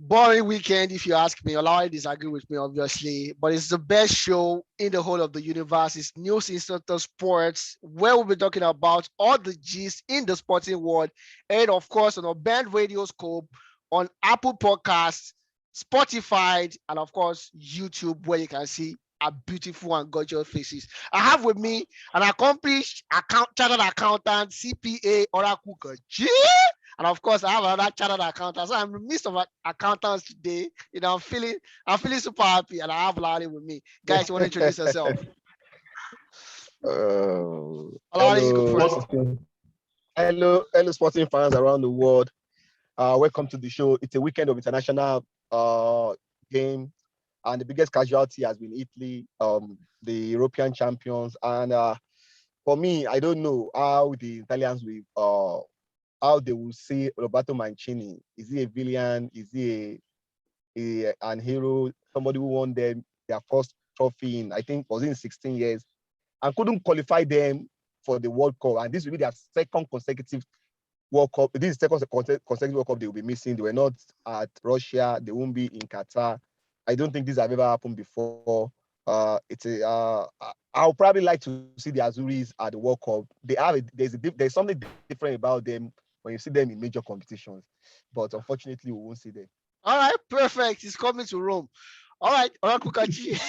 boring weekend, if you ask me. Olawale disagree with me, obviously, but it's the best show in the whole of the universe. It's News Instructor Sports, where we'll be talking about all the G's in the sporting world, and of course on our band Radio Scope, on Apple Podcasts, Spotify, and of course YouTube, where you can see our beautiful and gorgeous faces. I have with me an accomplished chartered accountant, CPA, Oracle G. And of course, I have another chartered accountant. So I'm in the midst of accountants today. I'm feeling super happy, and I have Larry with me. Guys, you want to introduce yourself? Larry, you go Hello, first. hello, sporting fans around the world. Welcome to the show. It's a weekend of international game, and the biggest casualty has been Italy, the European champions. And for me, I don't know how the Italians will how they will see Roberto Mancini. Is he a villain? Is he an hero? Somebody who won their first trophy in, I think, was in 16 years and couldn't qualify them for the World Cup. And this will be their second consecutive World Cup. This is second consecutive World Cup they will be missing. They were not at Russia. They won't be in Qatar. I don't think this have ever happened before. I'll probably like to see the Azuris at the World Cup. There's something different about them when you see them in major competitions. But unfortunately, we won't see them. All right, perfect. He's coming to Rome. All right, Oracle Kachi.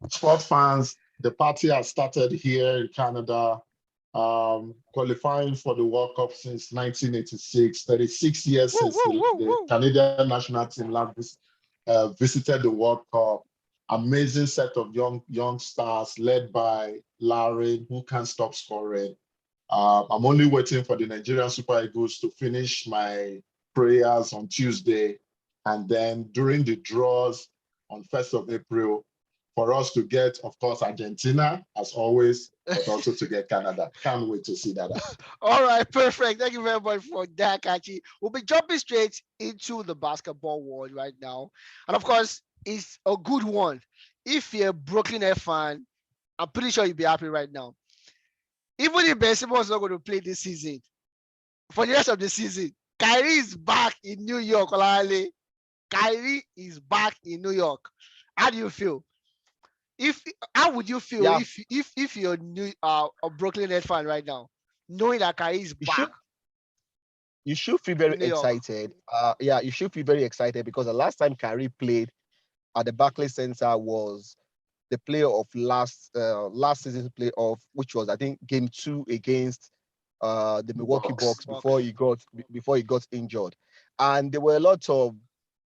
Sport fans, the party has started here in Canada, qualifying for the World Cup since 1986, 36 years since the Canadian national team last visited the World Cup. Amazing set of young stars led by Larry, who can't stop scoring. I'm only waiting for the Nigerian Super Eagles to finish my prayers on Tuesday, and then during the draws on 1st of April, for us to get, of course, Argentina, as always, but also to get Canada. Can't wait to see that. All right, perfect. Thank you very much for that, Kachi. We'll be jumping straight into the basketball world right now. And of course, it's a good one. If you're a Brooklyn Nets fan, I'm pretty sure you'll be happy right now. Even if Ben Simmons is not going to play this season, for the rest of the season, Kyrie is back in New York, Olale. Kyrie is back in New York. How do you feel? How would you feel if you're a Brooklyn Nets fan right now, knowing that Kyrie is back? You should feel very excited. You should feel very excited because the last time Kyrie played at the Barclays Center was the playoff last season's playoff, which was I think game 2 against the Milwaukee Bucks before he got injured. And there were a lot of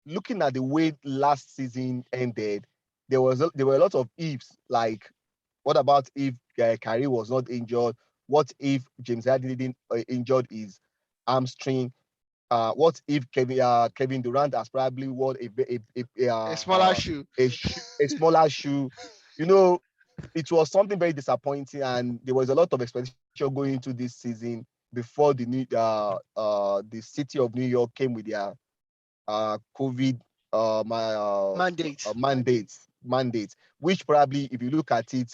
looking at the way last season ended. There were a lot of ifs, like what about if Kyrie was not injured? What if James Harden didn't injured his hamstring? What if Kevin Durant has probably worn a smaller shoe? A smaller shoe. You know, it was something very disappointing, and there was a lot of expectation going into this season before the city of New York came with their COVID mandates, which probably, if you look at it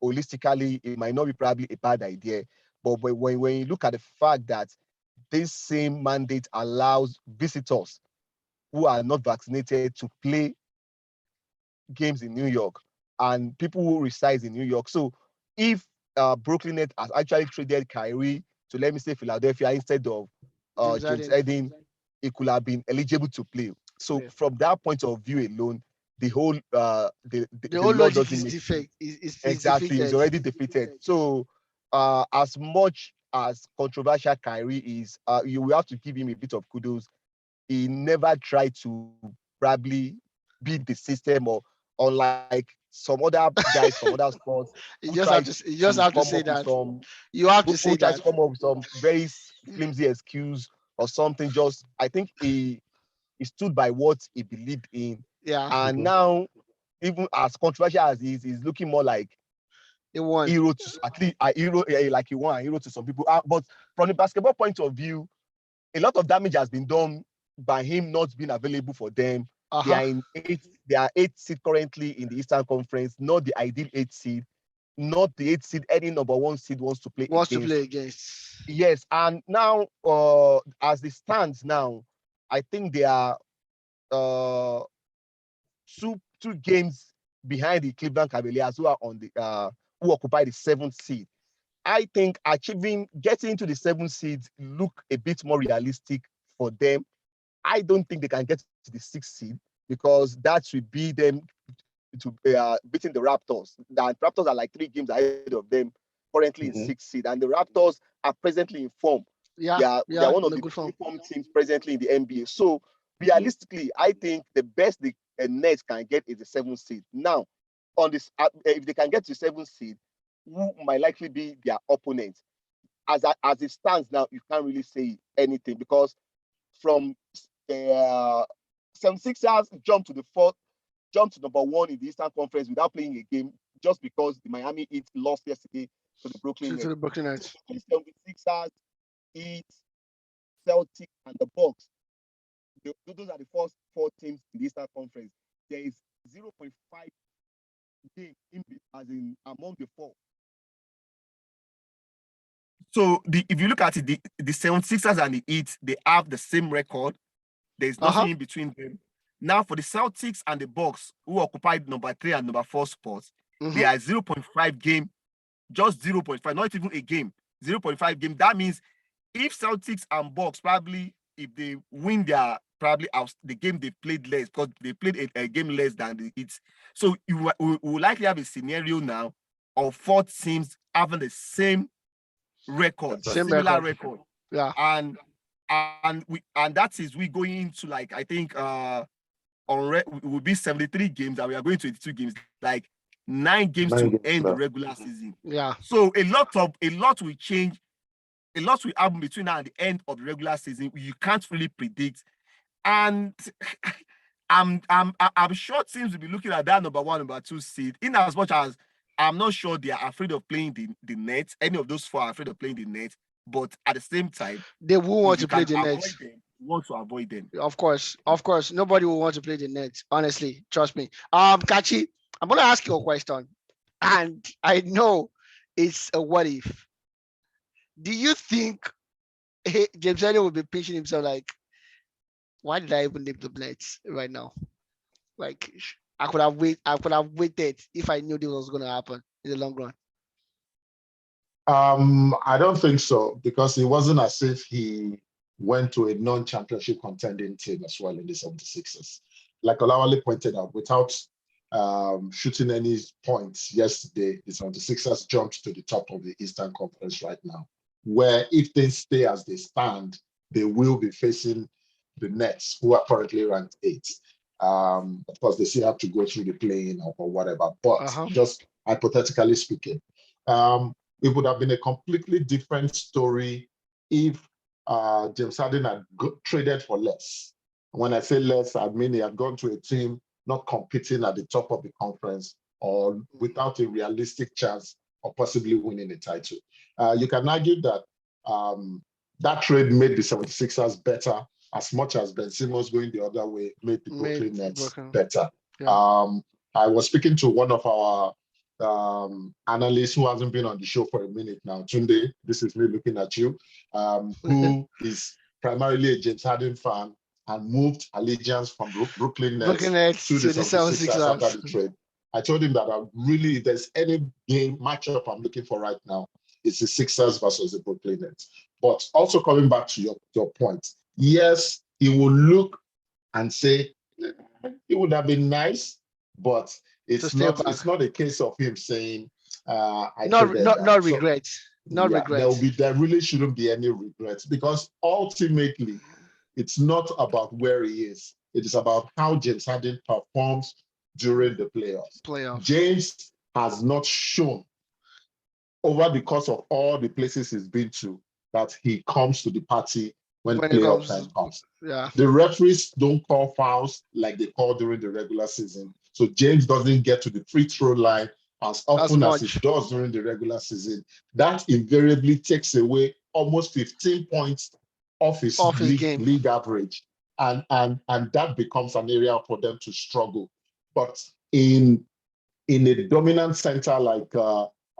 holistically, it might not be probably a bad idea. But when you look at the fact that this same mandate allows visitors who are not vaccinated to play games in New York and people who reside in New York. So if Brooklyn Nets has actually traded Kyrie to, let me say, Philadelphia instead of James Harden, it could have been eligible to play. So from that point of view alone, the whole the whole logic is defeated. It's already defeated. So as much as controversial Kyrie is, you will have to give him a bit of kudos. He never tried to probably beat the system, or unlike some other guys from other sports. You just have to say that. You have to say that. Come up with some very flimsy excuse or something. Just, I think he stood by what he believed in. Yeah. And now, even as controversial as he is, he's looking more like a hero to, at least a hero, like he won a hero to some people. But from the basketball point of view, a lot of damage has been done by him not being available for them. They are 8th seed currently in the Eastern Conference, not the ideal 8th seed. not the 8th seed, any number 1 seed wants to play against. Yes, and now as it stands now, I think they are two games behind the Cleveland Cavaliers, who are on the who occupy the 7th seed. I think getting into the 7th seed look a bit more realistic for them. I don't think they can get to the 6th seed because that would be them to beating the Raptors. The Raptors are like 3 games ahead of them, currently in 6th seed, and the Raptors are presently in form. Yeah, they are one of the form teams presently in the NBA. So realistically, I think the best the Nets can get is the 7th seed. Now, on this, if they can get to the 7th seed, who might likely be their opponent? As it stands now, you can't really say anything because from 76ers jump to number 1 in the Eastern Conference without playing a game just because the Miami Heat lost yesterday to the Brooklyn Nets. 76ers, Heat, Celtics, and the Bucks. Those are the first 4 teams in the Eastern Conference. There is 0.5 game in among the 4. So if you look at it, the 76ers and the Heat, they have the same record. There's nothing in between them. Now for the Celtics and the Bucks, who occupied number 3 and number 4 spots, they are 0.5 game, just 0.5, not even a game, 0.5 game. That means if Celtics and Bucks probably, if they win the game they played less, because they played a game less than the Heat. So we will likely have a scenario now of 4 teams having the same record, similar record. Yeah. And that is we going into, like, I think it will be 73 games and we are going to 82 games, like 9 games to end the regular season. Yeah. So a lot will change, a lot will happen between now and the end of the regular season. You can't really predict. And I'm sure teams will be looking at that number 1, number 2 seed, in as much as I'm not sure they are afraid of playing the Nets. Any of those 4 are afraid of playing the Nets, but at the same time, they will want to play the Nets. Want to avoid them. Of course. Nobody will want to play the Nets. Honestly, trust me. Kachi, I'm gonna ask you a question, and I know it's a what if. Do you think James Harden will be pinching himself like, why did I even name the Nets right now? Like, I could have waited if I knew this was gonna happen in the long run. I don't think so, because it wasn't as if he went to a non-championship contending team as well in the 76ers. Like Olawale pointed out, without shooting any points yesterday, the 76ers jumped to the top of the Eastern Conference right now, where if they stay as they stand, they will be facing the Nets, who are currently ranked 8th. Of course, they still have to go through the play-in or whatever, but just hypothetically speaking, it would have been a completely different story if James Harden had traded for less. When I say less, I mean he had gone to a team not competing at the top of the conference or without a realistic chance of possibly winning a title. You can argue that that trade made the 76ers better, as much as Ben Simmons going the other way made the Brooklyn Nets better. Yeah. I was speaking to one of our analyst who hasn't been on the show for a minute now, Tunde, this is me looking at you, who is primarily a James Harden fan and moved allegiance from Brooklyn Nets to the 76ers after the trade. I told him that really, if there's any game matchup I'm looking for right now, it's the Sixers versus the Brooklyn Nets. But also coming back to your point, yes, he will look and say, it would have been nice, but it's not a case of him saying, not regrets. There really shouldn't be any regrets, because ultimately it's not about where he is. It is about how James Harden performs during the playoffs. James has not shown over the course of all the places he's been to that he comes to the party when playoff time comes. Yeah. The referees don't call fouls like they call during the regular season. So James doesn't get to the free throw line as often as he does during the regular season. That invariably takes away almost 15 points off his league average. And that becomes an area for them to struggle. But in a dominant center like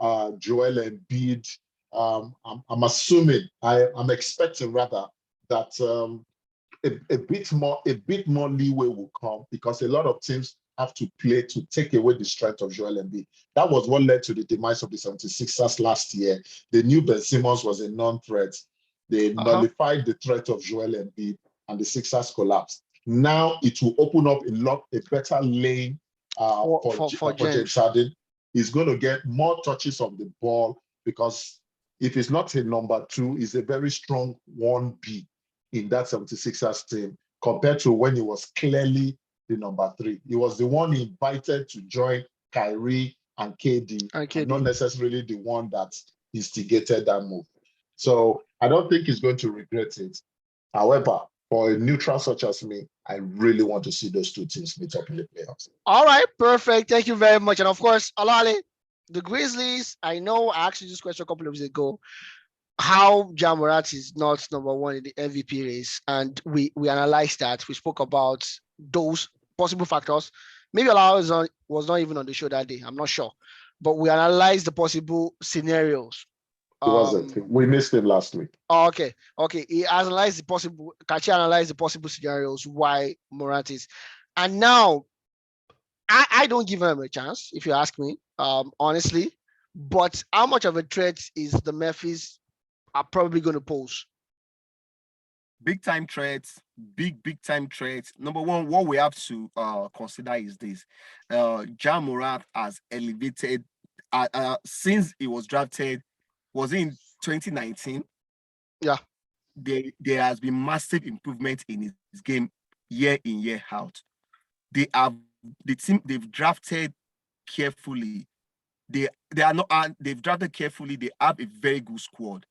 Joel Embiid. I'm assuming, I'm expecting rather that a bit more leeway will come because a lot of teams have to play to take away the strength of Joel Embiid. That was what led to the demise of the 76ers last year. They knew Ben Simmons was a non-threat. They nullified the threat of Joel Embiid, and the Sixers collapsed. Now it will open up a better lane for James Harden. He's going to get more touches of the ball because if he's not a number 2, he's a very strong 1B in that 76ers team compared to when he was clearly the number 3. He was the one invited to join Kyrie and KD, and not necessarily the one that instigated that move. So I don't think he's going to regret it. However, for a neutral such as me, I really want to see those two teams meet up in the playoffs. All right, perfect. Thank you very much. And of course, Olale, the Grizzlies, I know I asked you this question a couple of weeks ago, how Ja Morant is not number 1 in the MVP race. And we analyzed that. We spoke about those possible factors. Maybe Olale was not even on the show that day. I'm not sure. But we analyzed the possible scenarios. He wasn't. We missed him last week. Oh, okay. He analyzed the possible. Kachi analyzed the possible scenarios why Morant is, and now I don't give him a chance if you ask me, honestly. But how much of a threat is the Memphis are probably going to pose? Big time threats, big time threats. Number one, what we have to consider is this: Ja Morant has elevated since he was drafted. Was in 2019. Yeah. There has been massive improvement in his game year in, year out. They've drafted carefully. They've drafted carefully. They have a very good squad.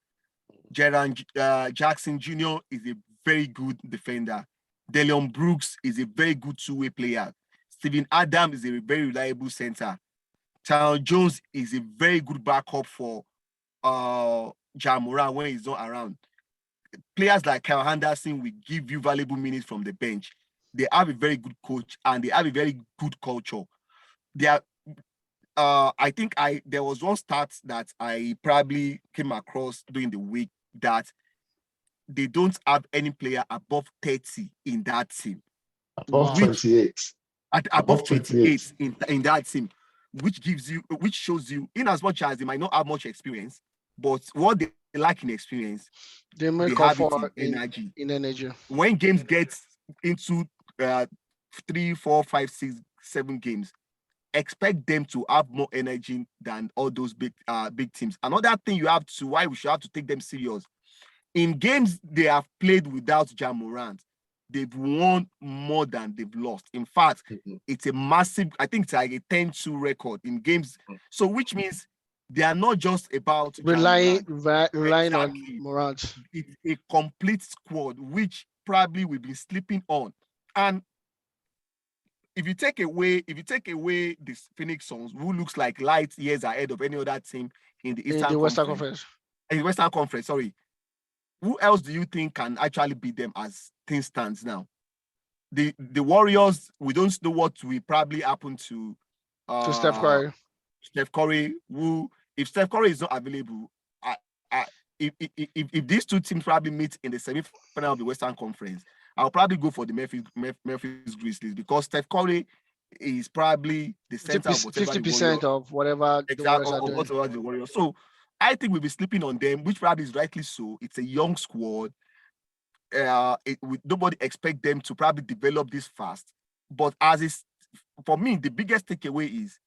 Jaren Jackson Jr. is a very good defender. Dillon Brooks is a very good two-way player. Steven Adams is a very reliable center. Tyron Jones is a very good backup for Ja Morant when he's not around. Players like Kyle Anderson will give you valuable minutes from the bench. They have a very good coach and they have a very good culture. They are I think there was one stat that I probably came across during the week that they don't have any player above 30 in that team. Above 28. Above 28 in that team, which shows you, in as much as they might not have much experience, but what they lack in experience, they have it in energy. When games get into 3, 4, 5, 6, 7 games, expect them to have more energy than all those big teams. Another thing why we should have to take them serious. In games they have played without Ja Morant, they've won more than they've lost. In fact, it's a massive, I think it's like a 10-2 record in games. So which means they are not just about relying on Morant. It's a complete squad, which probably we've been sleeping on. And if you take away this Phoenix Suns, who looks like light years ahead of any other team in the Western Conference. In the Western Conference, sorry. Who else do you think can actually beat them as things stands now? The Warriors, we don't know what will probably happen to Steph Curry. Steph Curry, if Steph Curry is not available, if these two teams probably meet in the semi-final of the Western Conference, I'll probably go for the Memphis Grizzlies because Steph Curry is probably the center of 50% of whatever the Warriors. So I think we'll be sleeping on them, which probably is rightly so. It's a young squad. Nobody expect them to probably develop this fast. But for me, the biggest takeaway is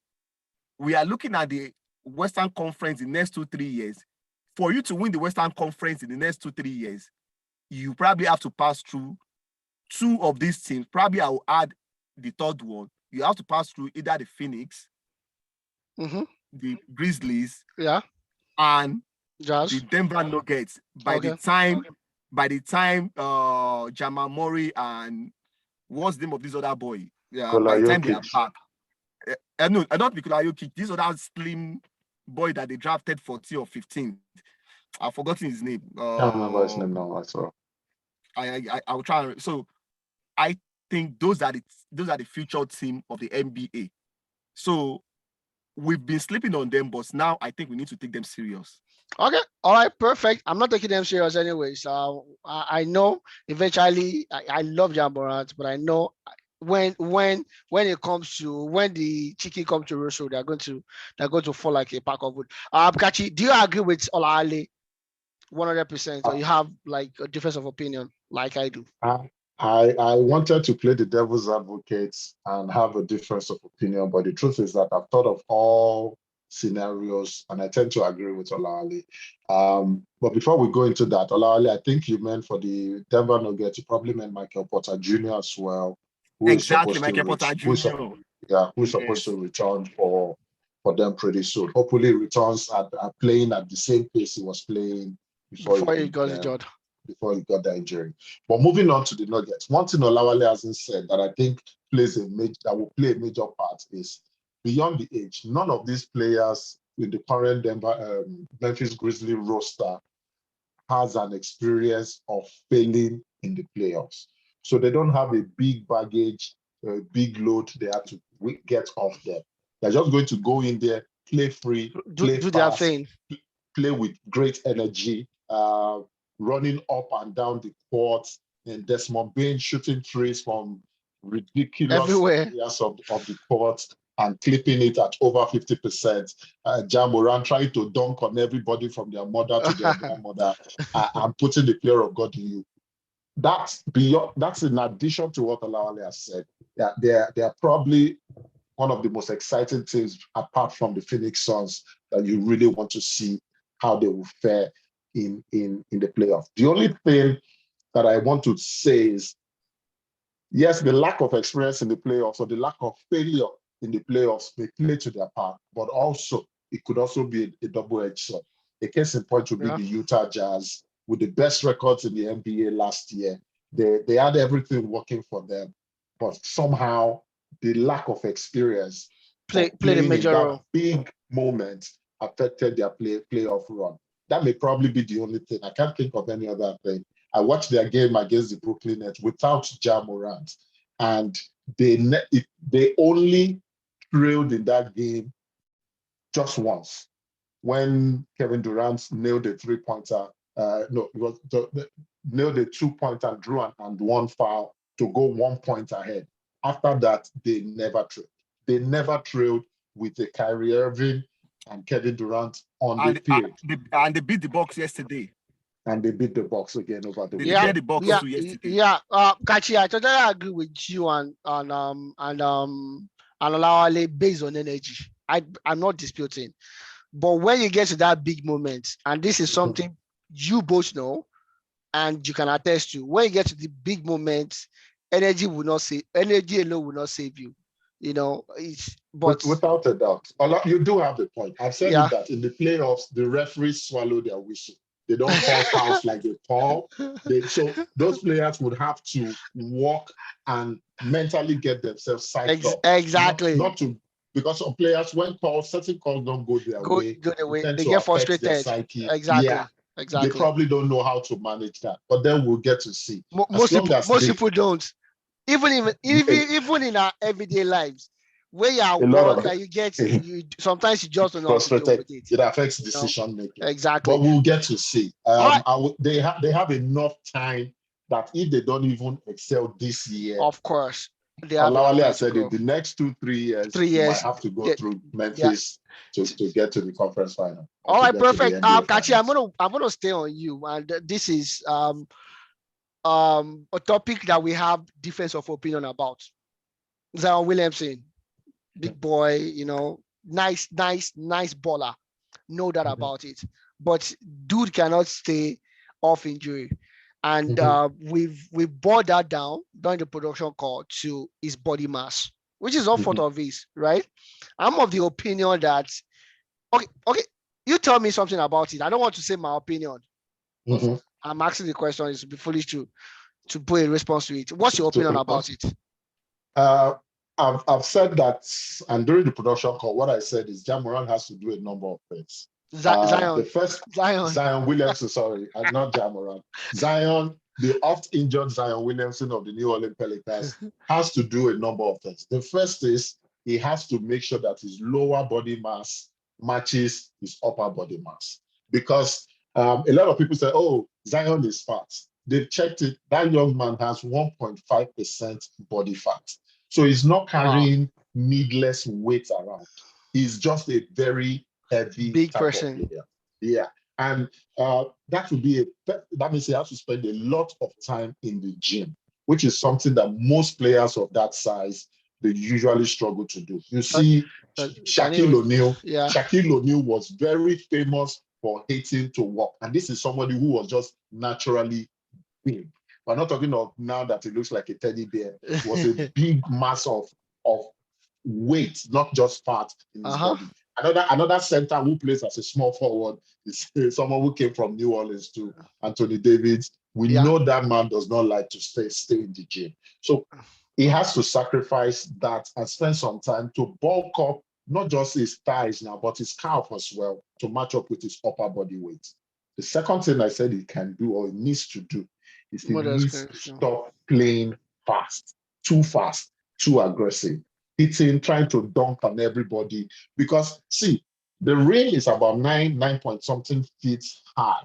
we are looking at the Western Conference in the next 2-3 years. For you to win the Western Conference in the next 2-3 years, you probably have to pass through 2 of these teams. Probably I will add the third one. You have to pass through either the Phoenix, the Grizzlies, and Jazz. the Denver Nuggets. By the time Jamal Murray and what's the name of this other boy? By the time they are back. No, not Nikola Jokic. This other slim boy that they drafted 14 or 15. I've forgotten his name. I can't remember his name now. I will try. So I think those are the future team of the NBA. So we've been sleeping on them, but now I think we need to take them serious. Okay, all right, perfect. I'm not taking them serious anyway. So I know eventually I love Ja Morant, but I know when it comes to when the chicken comes to roast, they're going to fall like a pack of wood. Kachi, do you agree with Olale 100%, or you have like a difference of opinion like I do? I wanted to play the devil's advocate and have a difference of opinion, but the truth is that I've thought of all scenarios and I tend to agree with Olale. But before we go into that, Olale, I think you meant for the Denver Nuggets, you probably meant Michael Porter Jr. as well. Exactly, Michael Porter Jr. Who's supposed to return for them pretty soon. Hopefully he returns at playing at the same pace he was playing before he got injured. Before he got the injury. But moving on to the Nuggets, one thing Olawale hasn't said that I think will play a major part is beyond the age. None of these players in the current Memphis Grizzlies roster has an experience of failing in the playoffs. So they don't have a big baggage, a big load they have to get off them. They're just going to go in there, play free, play do fast, their thing, play with great energy, running up and down the court, and Desmond Bain shooting threes from ridiculous areas of the court and clipping it at over 50%. Ja Morant trying to dunk on everybody from their mother to their grandmother and putting the fear of God in you. That's in addition to what Olawale has said. They are probably one of the most exciting teams apart from the Phoenix Suns that you really want to see how they will fare in the playoff. The only thing that I want to say is, yes, the lack of experience in the playoffs or the lack of failure in the playoffs may play to their part, but also it could also be a double-edged sword. A case in point would be the Utah Jazz with the best records in the NBA last year. They had everything working for them, but somehow the lack of experience played a major role. Big moment affected their playoff run. That may probably be the only thing. I can't think of any other thing. I watched their game against the Brooklyn Nets without Ja Morant, and they only trailed in that game just once when Kevin Durant nailed a three-pointer. Nailed a two-pointer and drew and one foul to go 1 point ahead. After that, they never trailed. They never trailed with a Kyrie Irving and Kevin Durant on the field. And they beat the Bucks yesterday. And they beat the Bucks again over the weekend. Yeah, the Bucks yesterday. Yeah, Kachi, I totally agree with you and Olawale based on energy. I'm not disputing. But when you get to that big moment, and this is something you both know and you can attest to, when you get to the big moments, energy alone will not save you. You know, but without a doubt, you do have the point. I've said that in the playoffs, the referees swallow their whistle. They don't call fouls like they call. So those players would have to walk and mentally get themselves psyched up. Exactly. Not to, because some players, when certain calls don't go their way, they get frustrated. Exactly. Yeah. Exactly. They probably don't know how to manage that. But then we'll get to see. Most people don't. Even in our everyday lives, where you are work and you get sometimes you just don't know frustrated. How to deal with it. It affects decision making. Exactly. But we'll get to see. They have enough time that if they don't even excel this year, of course. Olawale has said in the next 2-3 years, you might have to go through Memphis to get to the conference final. All right, perfect. Kachi, I'm gonna stay on you, and this is a topic that we have difference of opinion about. Zion Williamson, big boy, you know, nice baller, no doubt about it. But dude cannot stay off injury, and we've boiled that down during the production call to his body mass, which is all fault of his, right? I'm of the opinion that okay, you tell me something about it. I don't want to say my opinion. I'm asking the question. It's be foolish to put a response to it. What's your opinion about it? I've said that, and during the production call, what I said is Ja Morant has to do a number of things. Zion Williamson, sorry, and not Ja Morant. Zion, the oft-injured Zion Williamson of the New Orleans Pelicans, has to do a number of things. The first is he has to make sure that his lower body mass matches his upper body mass. Because a lot of people say, oh, Zion is fat. They've checked it. That young man has 1.5% body fat. So he's not carrying needless weight around. He's just a very heavy Big type person. of player. Yeah. And that means he has to spend a lot of time in the gym, which is something that most players of that size, they usually struggle to do. You see, Shaquille O'Neal. Yeah. Shaquille O'Neal was very famous for hating to walk. And this is somebody who was just naturally big. We're not talking of now that it looks like a teddy bear. It was a big mass of weight, not just fat in his body. Another center who plays as a small forward is someone who came from New Orleans too, Anthony Davis. We know that man does not like to stay in the gym. So he has to sacrifice that and spend some time to bulk up, not just his thighs now, but his calf as well, to match up with his upper body weight. The second thing I said he can do or he needs to do is he needs to stop playing fast, too aggressive, hitting, trying to dunk on everybody. Because see, the ring is about 9 point something feet high.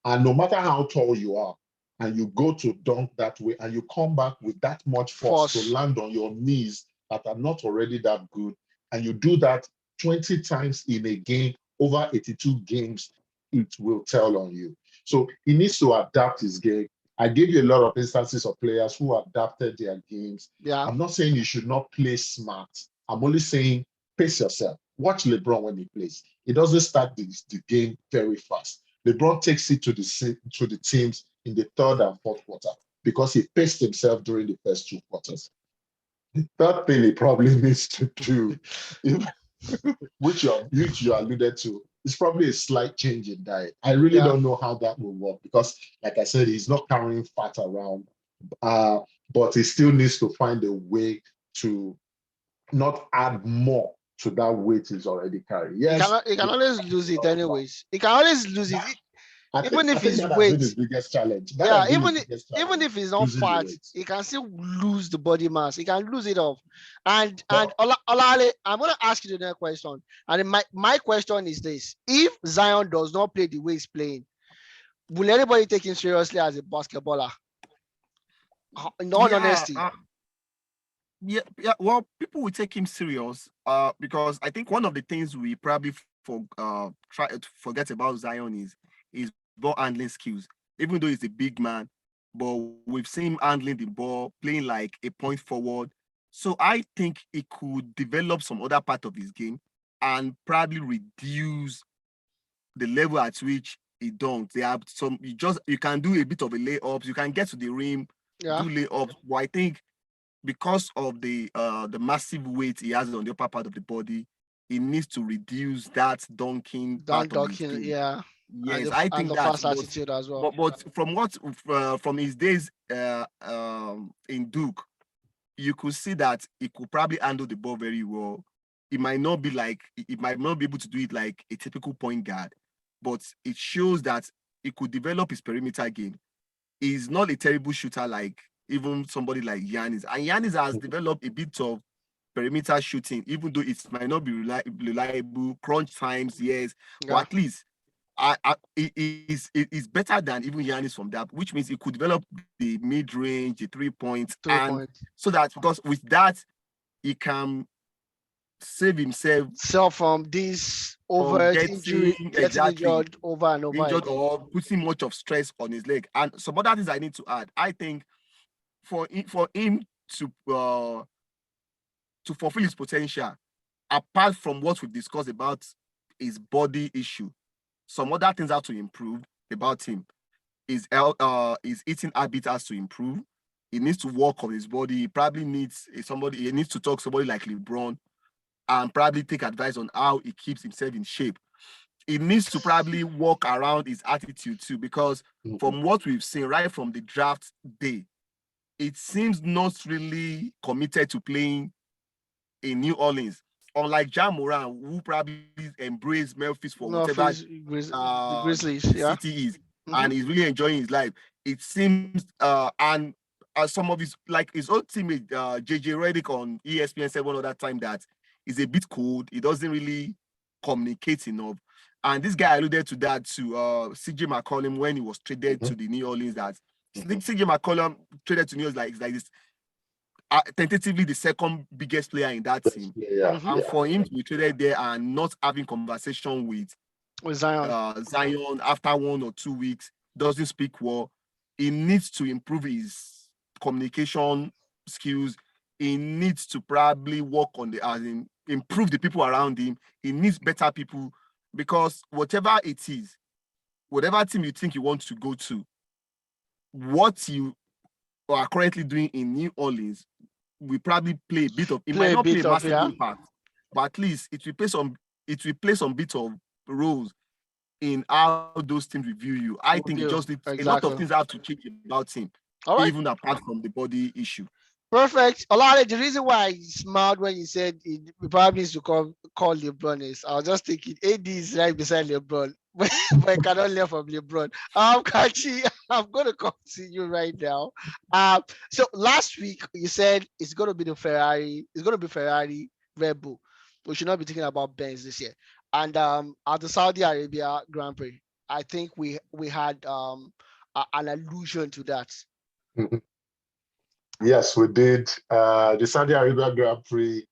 And no matter how tall you are, and you go to dunk that way, and you come back with that much force to land on your knees that are not already that good, and you do that 20 times in a game, over 82 games, it will tell on you. So he needs to adapt his game. I gave you a lot of instances of players who adapted their games. Yeah. I'm not saying you should not play smart. I'm only saying pace yourself. Watch LeBron when he plays. He doesn't start the game very fast. LeBron takes it to the teams in the third and fourth quarter because he paced himself during the first 2 quarters. The third thing he probably needs to do, which you alluded to, is probably a slight change in diet. I really don't know how that will work because, like I said, he's not carrying fat around, but he still needs to find a way to not add more to that weight he's already carrying. Yes, he can always lose it anyways. He can always lose it. Even if his weight is his biggest challenge. Even if he's not fat, he can still lose the body mass. He can lose it off. And Olale, I'm gonna ask you the next question. And my question is this: if Zion does not play the way he's playing, will anybody take him seriously as a basketballer? In all honesty. Well, people will take him serious because I think one of the things we probably try to forget about Zion is ball handling skills. Even though he's a big man, but we've seen him handling the ball, playing like a point forward. So I think he could develop some other part of his game and probably reduce the level at which he dunks. They have you can do a bit of a layups, you can get to the rim, do layups. But I think because of the massive weight he has on the upper part of the body, he needs to reduce that dunking part of his game. Yes, I think that's fast attitude as well. But from his days in Duke, you could see that he could probably handle the ball very well. He might not be able to do it like a typical point guard, but it shows that he could develop his perimeter game. He's not a terrible shooter like even somebody like Giannis. And Giannis has developed a bit of perimeter shooting, even though it might not be reliable, crunch times, yes, but at least it is better than even Giannis from that, which means he could develop the mid-range, the 3 points, so that because with that he can save himself from this injury, getting injured over and over, or putting much of stress on his leg. And some other things I need to add. I think for him to fulfill his potential, apart from what we've discussed about his body issue, some other things have to improve about him. His eating habit has to improve. He needs to work on his body. He probably needs he needs to talk to somebody like LeBron and probably take advice on how he keeps himself in shape. He needs to probably walk around his attitude too, because from what we've seen right from the draft day, it seems not really committed to playing in New Orleans. Unlike Ja Morant, who probably embraced Memphis for whatever the Grizzlies, city is, and he's really enjoying his life. It seems, and some of his old teammate JJ Redick on ESPN said one other time that He's a bit cold. He doesn't really communicate enough. And this guy alluded to that to CJ McCollum when he was traded to the New Orleans. That CJ McCollum traded to New Orleans like this, tentatively the second biggest player in that team. And for him to be traded there and not having conversation with Zion. Zion after 1 or 2 weeks, doesn't speak well. He needs to improve his communication skills. He needs to probably work on improve the people around him. He needs better people, because whatever it is, whatever team you think you want to go to, what you are currently doing in New Orleans will probably play a bit of, it might not play a massive impact, but at least it will play some bit of roles in how those teams review you. I think it just needs a lot of things have to change about him, even apart from the body issue. Perfect. Olale, the reason why I smiled when you said he probably needs to call LeBron is I was just thinking AD is right beside LeBron, but I cannot learn from LeBron. Kachi, I'm going to come to you right now. So last week you said it's going to be Ferrari Red Bull. We should not be thinking about Benz this year. And at the Saudi Arabia Grand Prix, I think we had an allusion to that. Mm-hmm. Yes, we did. The Saudi Arabia Grand Prix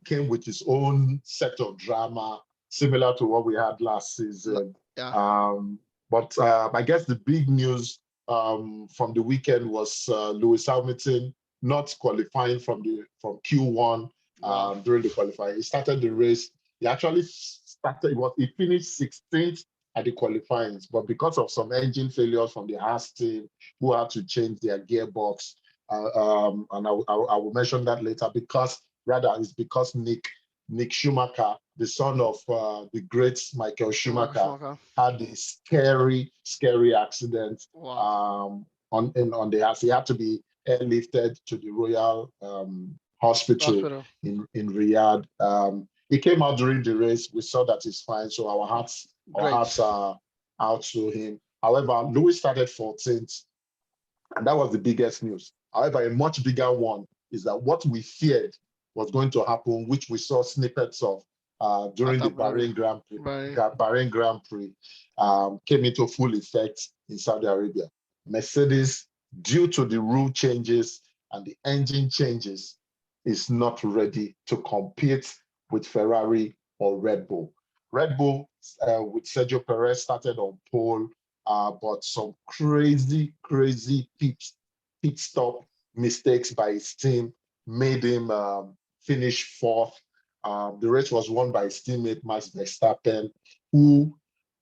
came with its own set of drama, similar to what we had last season. But I guess the big news from the weekend was Lewis Hamilton not qualifying from Q1 during the qualifying. He started the race. He actually he finished 16th at the qualifying, but because of some engine failures from the Haas team, who had to change their gearbox, and I will mention that later, because Nick Schumacher, the son of the great Michael Schumacher, had a scary accident on the Haas. He had to be airlifted to the Royal Hospital in Riyadh. He came out during the race. We saw that he's fine, so our hearts are out to him. However, Lewis started 14th, and that was the biggest news. However, a much bigger one is that what we feared was going to happen, which we saw snippets of during the Bahrain Grand Prix, came into full effect in Saudi Arabia. Mercedes, due to the rule changes and the engine changes, is not ready to compete with Ferrari or Red Bull. Red Bull with Sergio Perez started on pole, but some crazy pit stop mistakes by his team made him finish 4th. The race was won by his teammate Max Verstappen, who,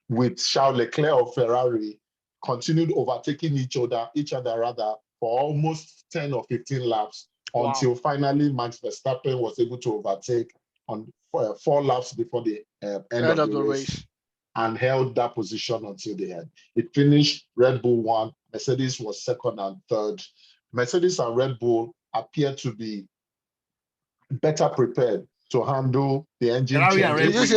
with Charles Leclerc of Ferrari, continued overtaking each other for almost 10 or 15 laps until finally Max Verstappen was able to overtake on 4 laps before the end of the race, and held that position until the end. It finished Red Bull 1, Mercedes was 2nd and 3rd. Mercedes and Red Bull appear to be better prepared to handle the engine changes.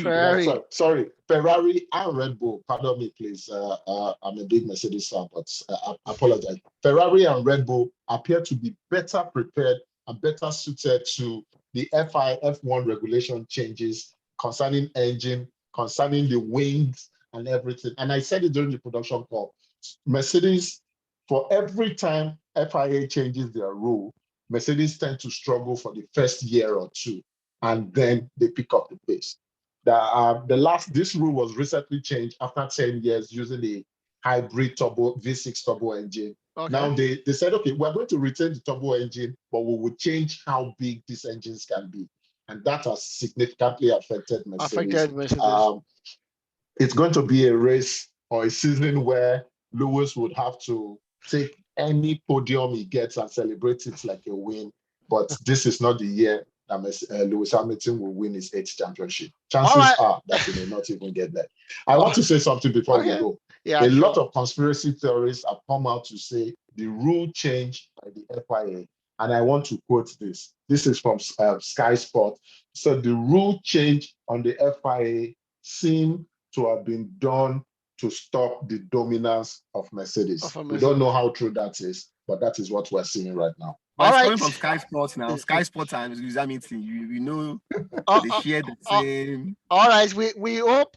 Ferrari? Sorry, Ferrari and Red Bull. Pardon me, please. I'm a big Mercedes fan, but I apologize. Ferrari and Red Bull appear to be better prepared and better suited to the FIA F1 regulation changes concerning engine, concerning the wings and everything. And I said it during the production call. Mercedes, for every time FIA changes their rule, Mercedes tend to struggle for the first year or two, and then they pick up the pace. This rule was recently changed after 10 years using the hybrid turbo V6 turbo engine. Now they said, okay, we're going to retain the turbo engine, but we will change how big these engines can be. And that has significantly affected Mercedes. It's going to be a race or a season where Lewis would have to take any podium he gets and celebrate it like a win. But this is not the year that Lewis Hamilton will win his 8th championship. Chances are that he may not even get there. I want to say something before we go. A lot of conspiracy theories have come out to say the rule change by the FIA. And I want to quote this. This is from Sky Sport. So the rule change on the FIA seemed to have been done to stop the dominance of Mercedes. We don't know how true that is, but that is what we're seeing right now. But All it's coming right. from Sky Sports now. Sky Sports and user meeting. You know Uh, they uh, share the uh, same. all right, we hope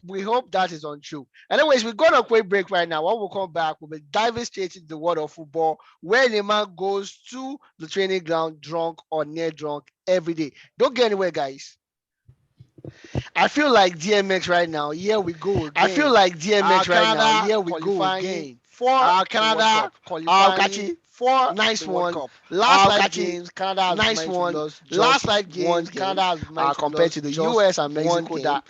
that is untrue. Anyways, we're going to a quick break right now. When we come back, we'll be diving straight into the world of football, where Neymar goes to the training ground drunk or near drunk every day. Don't get anywhere, guys. I feel like DMX right now. Here we go again. I feel like DMX right now. Here we go again. For Canada qualifying for nice one. Last live games, Canada has nice one. Last live games, Canada has compared to the US and Mexico that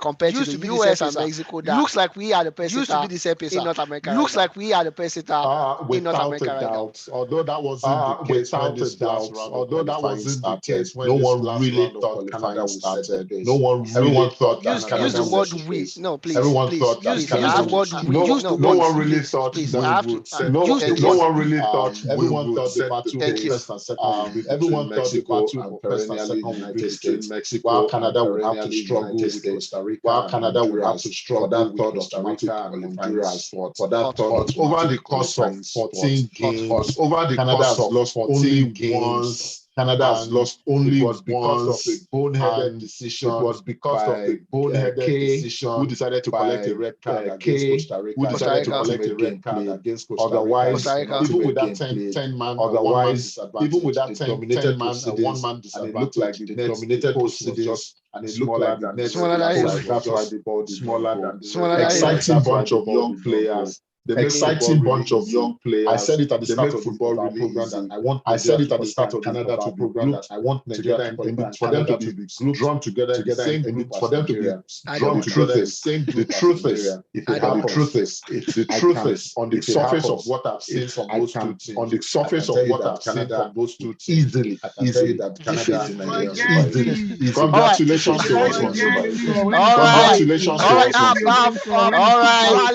compared to the US and Mexico that looks like we are the best used to be the in North America. Looks like we are the best in North Without America a right now. doubt, although that wasn't the case when Without a this last doubt, round of although that qualifying wasn't the started, case when no this one last really round of thought Canada qualifying would set the started. pace. No one Everyone really thought that Use Canada the would word set the we. pace. No, please. Everyone Please. thought that Use Canada the word would. we. No one really please, thought please. we I have to. would set. Use the No word. one really thought we everyone would thought the set the battle Thank pace. you. first and second would be Everyone between thought the Mexico battle and for first and perennially second would be United between States, Mexico while and Canada would have to perennially struggle United with States. Costa Rica While and Canada would have to Honduras struggle for that with third Costa automatic Rica and qualifying Honduras spot. for that Hot, third hot, But over automatic the course of qualifying spot. 14 games, Over the Canada course has of lost 14 only games, once. Canada has and lost it only was because of a once, boneheaded and decision. it was because of a boneheaded K, decision who decided to collect a red card against Costa Rica, who decided to Rica. collect a red card against Costa Rica. Otherwise, Costa Rica. Even with that gameplay. 10 man, Otherwise, even with that they 10 dominated man, proceedings, 1 man and disadvantage, it looked like the Nets, dominated post was proceedings, just and it looked like the Nets, Smaller than you. That's why the ball did smaller not go. than Smaller than you. exciting bunch of young players. They make Exciting football bunch really of young easy. players. I said it at the They start make of football our really program easy. that I want I said Nigeria it to at the start of Canada to be program grouped. I want Nigeria to be for them to be drawn together in the same group, for them to be drawn together in the same group. The truth is, the truth is, on the surface of what I've seen from those two teams, on the surface of what I've seen from those two teams, easily that Canada is Nigerian. Congratulations to us once again. Congratulations to us once again. All right,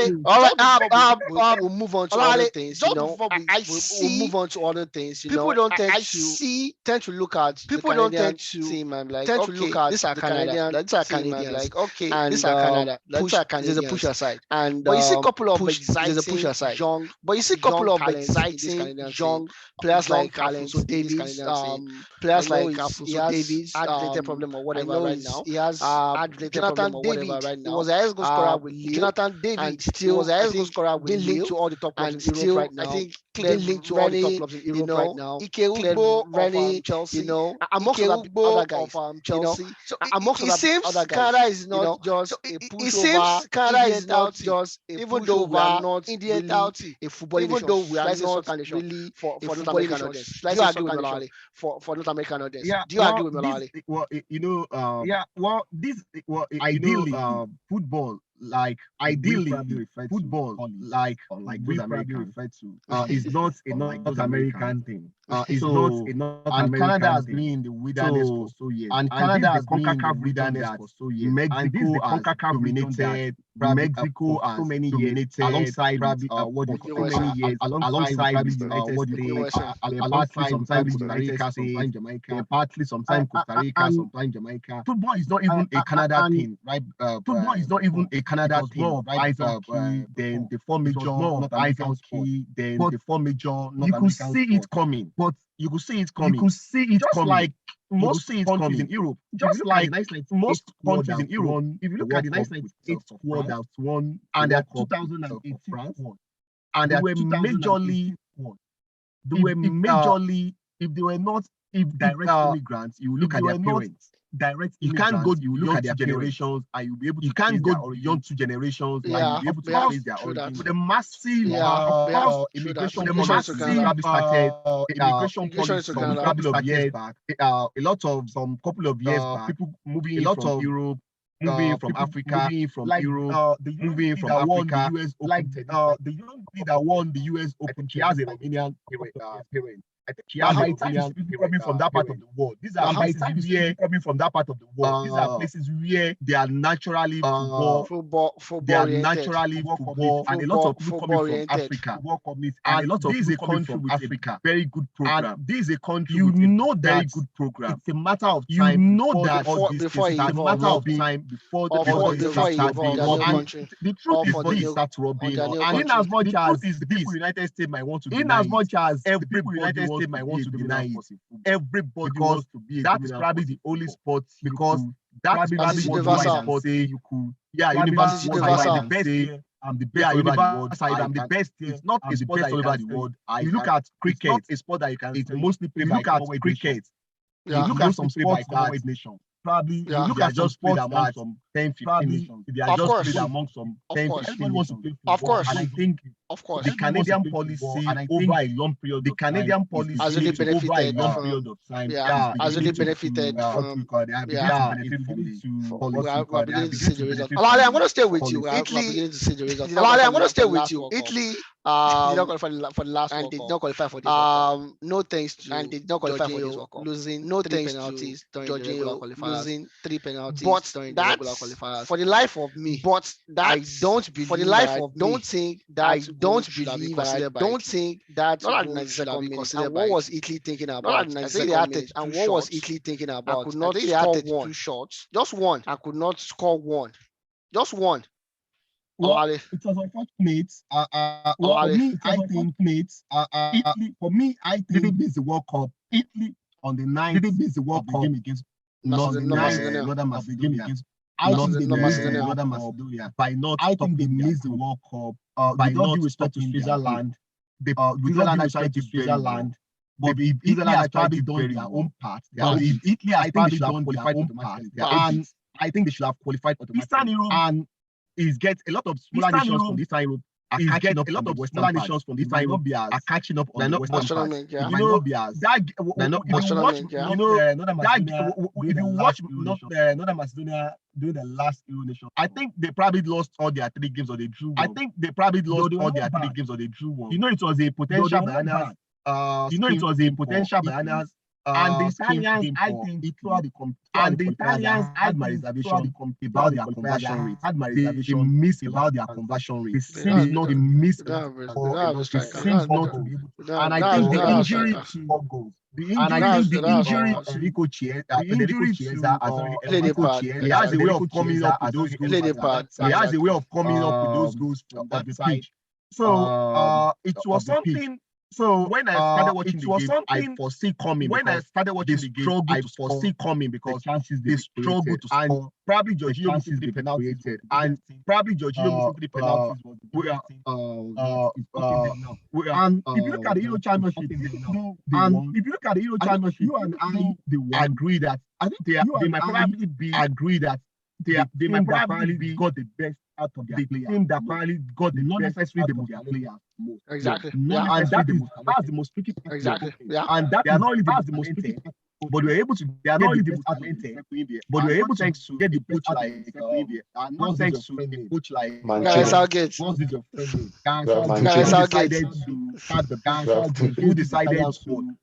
we'll move on to other things. You know, we'll move on to other things. You people know, don't tend to look at people don't tend to team and like tend to look at this are Canadian, these are Canadians. Like okay, and this are Canada. There's a push aside, and but you see a couple of exciting, there's a push aside. Young, but you see a couple of exciting young players like Alfonso Davies, players like Alfonso Davies, ad-related problem or whatever right now. He has ad-related problem or whatever right now. He was a highest goal scorer with Lille. Jonathan David and still was a highest goal scorer with Lille to all the top clubs in Europe right now. I think clearly linked to all the top clubs in Europe right now. Ike Ugbo of Chelsea, you know, amongst other guys, Chelsea. So amongst other guys, Canada is not just a pushover. Canada is not just even though we are not really a football nation. Even though we are not really for North American audience. Do you agree with Olale for North American audience? Yeah. Do you agree with Olale? Well, ideally, football, like ideally, football, like we probably refer to, is not a North American thing. It's not a North American thing. Canada has been in the wilderness for so years. And Canada has been in the wilderness for so years. Mexico has dominated. Mexico has so many years alongside what so many years alongside what you partly sometimes Costa Rica, sometimes Jamaica, partly sometimes Costa Rica, sometimes Jamaica. Football is not even a Canada thing, right? Football is not even a Canada thing. Then the four major North American sports. Then the four major North American sports. You could see it coming, but you could see it coming. You could see it just coming. Like most countries in Europe, just like most countries in Europe. If you look at the 1998 squad that won and their 2018 squad, and their majorly, they were majorly, if they were not, if direct immigrants, you look at their parents. Direct you can't go you look at their generations and you'll be able to you can't go beyond 2 generations and you'll be able to trace their origin with a massive immigration policy probably started immigration policy from a couple of years back, a lot of some couple of years back, people moving from Europe, moving from Africa, moving from Europe, moving from Africa, the US Open, the young lady that won the US Open, she has a Romanian parent. I think she has coming from that part of the world. These are places where coming from that part of the world. These are places where they are naturally football. They are naturally football, and a lot of people coming from Africa. And a lot of people coming from Africa. Very good program. And this is a country with a very good program. It's a matter of time. You know that before it's a matter of time before the truth is this start rubbing. And in as much as the people United States might want to deny, in as much as everybody wants state might want to deny it. Everybody wants to be. That is probably the only sport because that's probably universal. sport you could. Yeah, universal. The best. I'm the best all over the world. I'm the best. It's not a sport all over the world. You look at cricket. It's not a sport that you can. It's mostly played by Commonwealth nations. You look at some sports Commonwealth nations. Probably you look at just sports among some 10, 15 nations. They are just played among some 10, 15 nations. Of course. And I think the Canadian policy over a long period of time, has really benefited over a long period of time. Has really benefited from. Olale, I'm going to stay with you. Italy. Olale, I'm going to stay with you. Italy. Did not qualify for the last and did not qualify for this. No thanks to and did not qualify for this World Cup. Losing no thanks penalties during the regular qualifiers. Losing 3 penalties during the regular qualifiers. For the life of me, but I don't believe. For the life of me, don't think that I don't believe. I don't think that. Not at 92nd minute. And what was Italy thinking about? Not at 92nd minute. And what was Italy thinking about? I could not score one. 2 shots. Just one. I could not score one. Just one. Well, it was unfortunate. For me, I think didn't miss the World Cup. Italy on the 9th didn't miss the World Cup game against Northern Macedonia. I think they missed Northern Macedonia by not. I think they missed the World Cup by not respect to Switzerland. Switzerland tried to Switzerland. But if Italy has probably done their own part, Italy has probably done their own part, and I think they should have qualified for the Eastern Europe. And is get a lot of smaller nations from Eastern Europe are catching up. A lot of smaller nations from Eastern Europe are catching up on the Western part. If you watch Northern Macedonia during the last Euro nation, I think they probably lost all their 3 games or they drew one. You know, it was a potential bananas. And the Italians, I think, had my reservation about their conversion rate. They missed about their conversion rate. It seems not a miss. And I think the injury to Federico Chiesa, he has a way of coming up with those goals. He has a way of coming up with those goals from that pitch. So it was something. So when I started watching the game, I foresee coming. When I started watching the game, I foresee coming because they struggle to score. Probably Jorginho missed the penalties, and probably Jorginho missed the penalties. And if you look at the Euro Championship, you and I agree that I think they might probably be agree that they might probably be got the best out of their players. Team that probably got the not necessarily the most players. Exactly. And that's the most tricky part. Exactly. Yeah. And that's not only the most tricky part, but we're able to. They are not only the most talented, but we're able to get the coach like not thanks to the coach like Gareth Southgate. Who decided to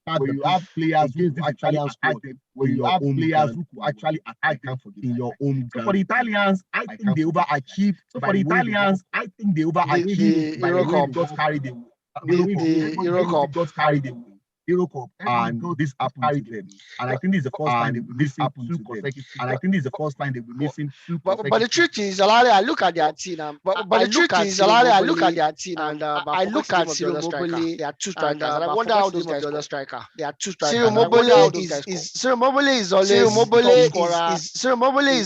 when you have players who actually attack them, when you have players who actually attack them in your own ground. For the Italians, I think they overachieved. For the Italians, I think they overachieved by the way they just carried them. The Euro Cup just carried them. Euro Cup, and this happened to them. And I think this is the first time they will listen to consecutive. And I think this is the first time they will listen to. But the truth is, Olale, I look at their team. But the truth is, Olale, I look at their team and I look at Ciro Immobile. There are 2 strikers. And I wonder how those guys score. Striker. There are 2 strikers. Ciro Immobile is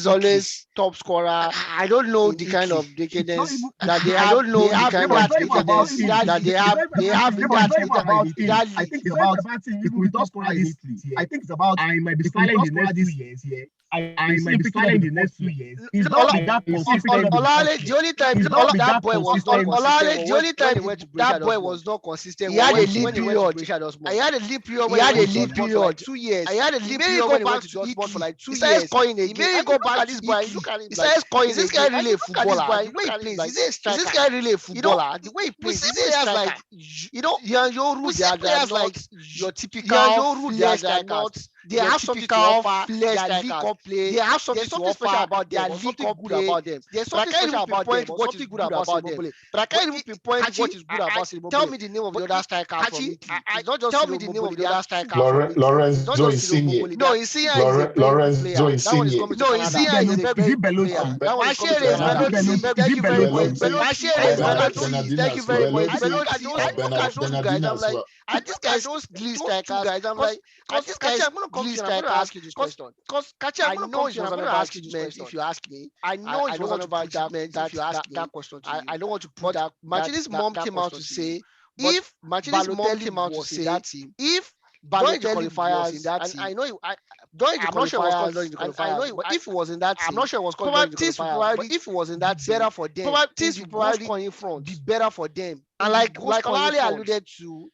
always top scorer. I don't know the kind of decadence that they have. I don't know the kind of decadence that they have. They have that. I think it's about if we don't score this, I think it's about I might be silent in the next 2 years here. I might be silent in the next 2 years. It's not like that consistent. Olale, the only time that boy was not consistent. The only time that boy was not consistent. He had a lead period. He had a lead period. 2 years. He had a lead period when he went to Dortmund for like 2 years. He started scoring again. He may go back to this boy. He started scoring. Is this guy really a footballer? The way he plays, is this guy really a footballer? The way he plays, is this like players like your typical players that are not. They have something to offer. They have something special about them. There's something good about them. There's something special about them. What is good about them? But I can't even pinpoint what is good about them. Tell me the name of the other striker. Tell me the name of the other striker. Lorenzo Insigne. No, Insigne is a Lorenzo Insigne. No, Insigne is a very good player. Thank you very much. Thank you very much. And this guy's Lee strikers, guys. I'm like, and this guy's Lee strikers. Ask you this question. Because Kachi, I know it was an overachievement. If you ask me, I know it was an overachievement. If you ask me, that question to you, I don't want to put that. Mancini's mom came out to say, if Mancini's mom came out to say that team, if Balotelli qualifiers in that team, I know I'm not sure it was during the qualifiers, but if it was in that team, I'm not sure it was during the qualifiers, but if it was in that team, better for them. Teams will probably scoring front be better for them. And like Olale alluded to,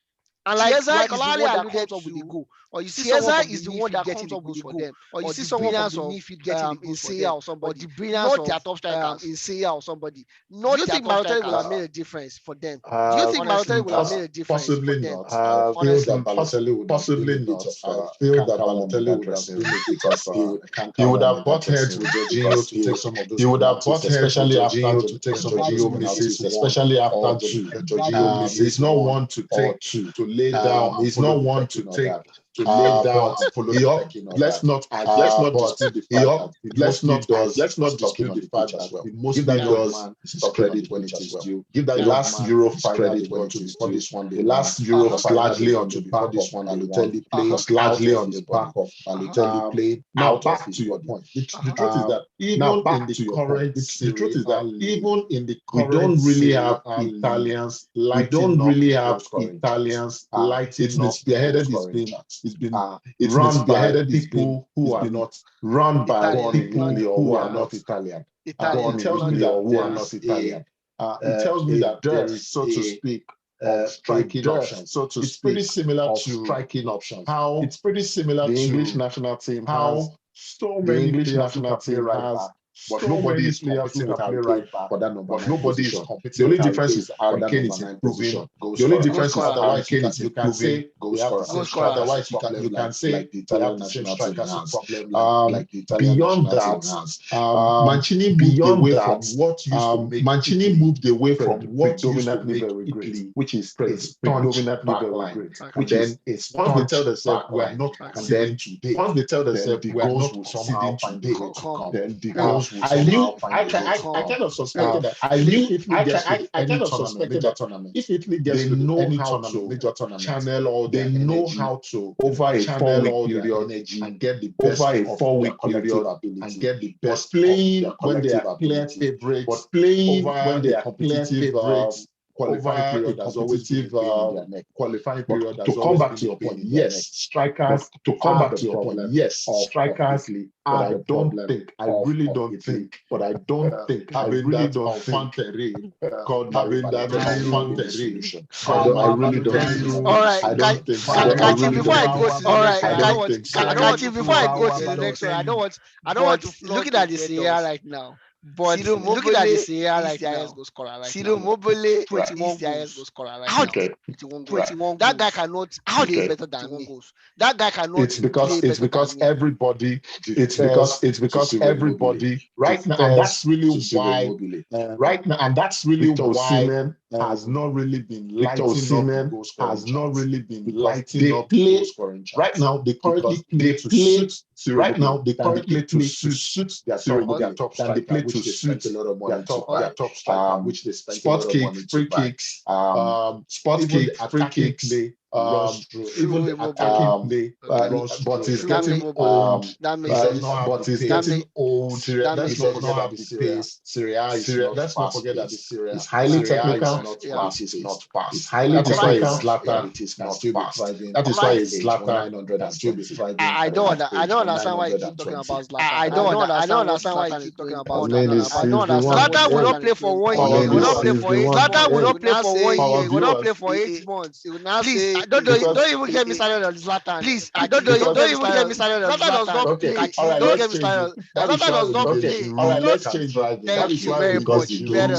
and like Chiesa is the one that comes up with the goal, or you see Chiesa is the one that comes up with the goal, or you see someone from the midfield getting the Insea or somebody, or the brilliance of their top strikers, Insea or somebody. Do you think Balotelli will have made a difference for them? Do you think Balotelli will have made a difference for them? Honestly, possibly not. I feel that Balotelli would have been because he would have butt heads with Jorginho to take some of those. He would have butt heads, especially after Jorginho to take some Jorginho misses, especially after Jorginho misses. He's not one to take to lay down. He's not one to take to lay down. Let's not dispute the fact that let's not dispute the fact that he mostly does his credit when it is due. Give that last Euro credit when it is due. The last Euro was largely on the back of Balotelli playing, was largely on the back of Balotelli playing. Now back to your point. The truth is that even in the current, the truth is that even in the current, we don't really have Italians lighting up. We don't really have Italians lighting up. It's been run by people who are not run by people who are not Italian. It tells me that who are not Italian. It tells me that there is, so to speak, striking options. So to it's pretty similar to striking options. How it's pretty similar to the English national team. How so many English national team has. But nobody is competing with Harry Kane for that number. But nobody is competing. The only difference is Harry Kane is improving. The only difference is otherwise Kane is improving. Otherwise you can say the Italian national team has. Beyond that, Mancini moved away from what used to make Italy, which is predominantly very great. Which then is once they tell themselves we are not conceding today. Once they tell themselves we are not conceding today, then the goals. I kind of suspected that. I kind of suspected that if Italy gets to any major tournament, channel all they know how to over a 4-week period and get the best over a 4-week period and get the best playing when they are clear favorites, but playing when they are clear favorites. Qualifying period has always been qualifying period. To come back to your point, yes, strikers. To come back to your point, yes, strikers. But I don't think. I really don't think. But I don't think. I really don't think. Called having that solution. I really don't think. All right, Kachi, before I go to all right, Kachi, before I go to the next one, I don't want to looking at the Serie A right now. But looking at the Serie A right now, goal scorer right now. Mobile 21 goals goal scorer right now. 21. That guy cannot play better than me. That guy cannot. It's because everybody. It's because everybody right now, and that's really why. Right now, and that's really why has not really been lighting up. Has not really been lighting up. Right now, they currently play to suit. Right now, they currently play to suit their top striker, which they spent a lot of money their top striker, which they spent a lot of money free kicks, spot kick, free kicks, even the attacking play, but it's getting old. That makes sense. But it's getting old. Let's not forget that the pace. Let's not forget that the Serie A is highly technical. It is not fast. It's highly technical. It is not fast. That is why it's Zlatan 900 and still be thriving. I don't understand why you keep talking about Zlatan. I don't understand why you keep talking about Zlatan. Zlatan will not play for 1 year. He will not play for 8 months. Zlatan will not play for 1 year. He will not play for 8 months. He will not say. Don't even get me started on Zlatan. Please, don't even get me started on Zlatan. Does not play. Don't get me started. Zlatan does not play. All right, let's change right there. Thank you very much. Better.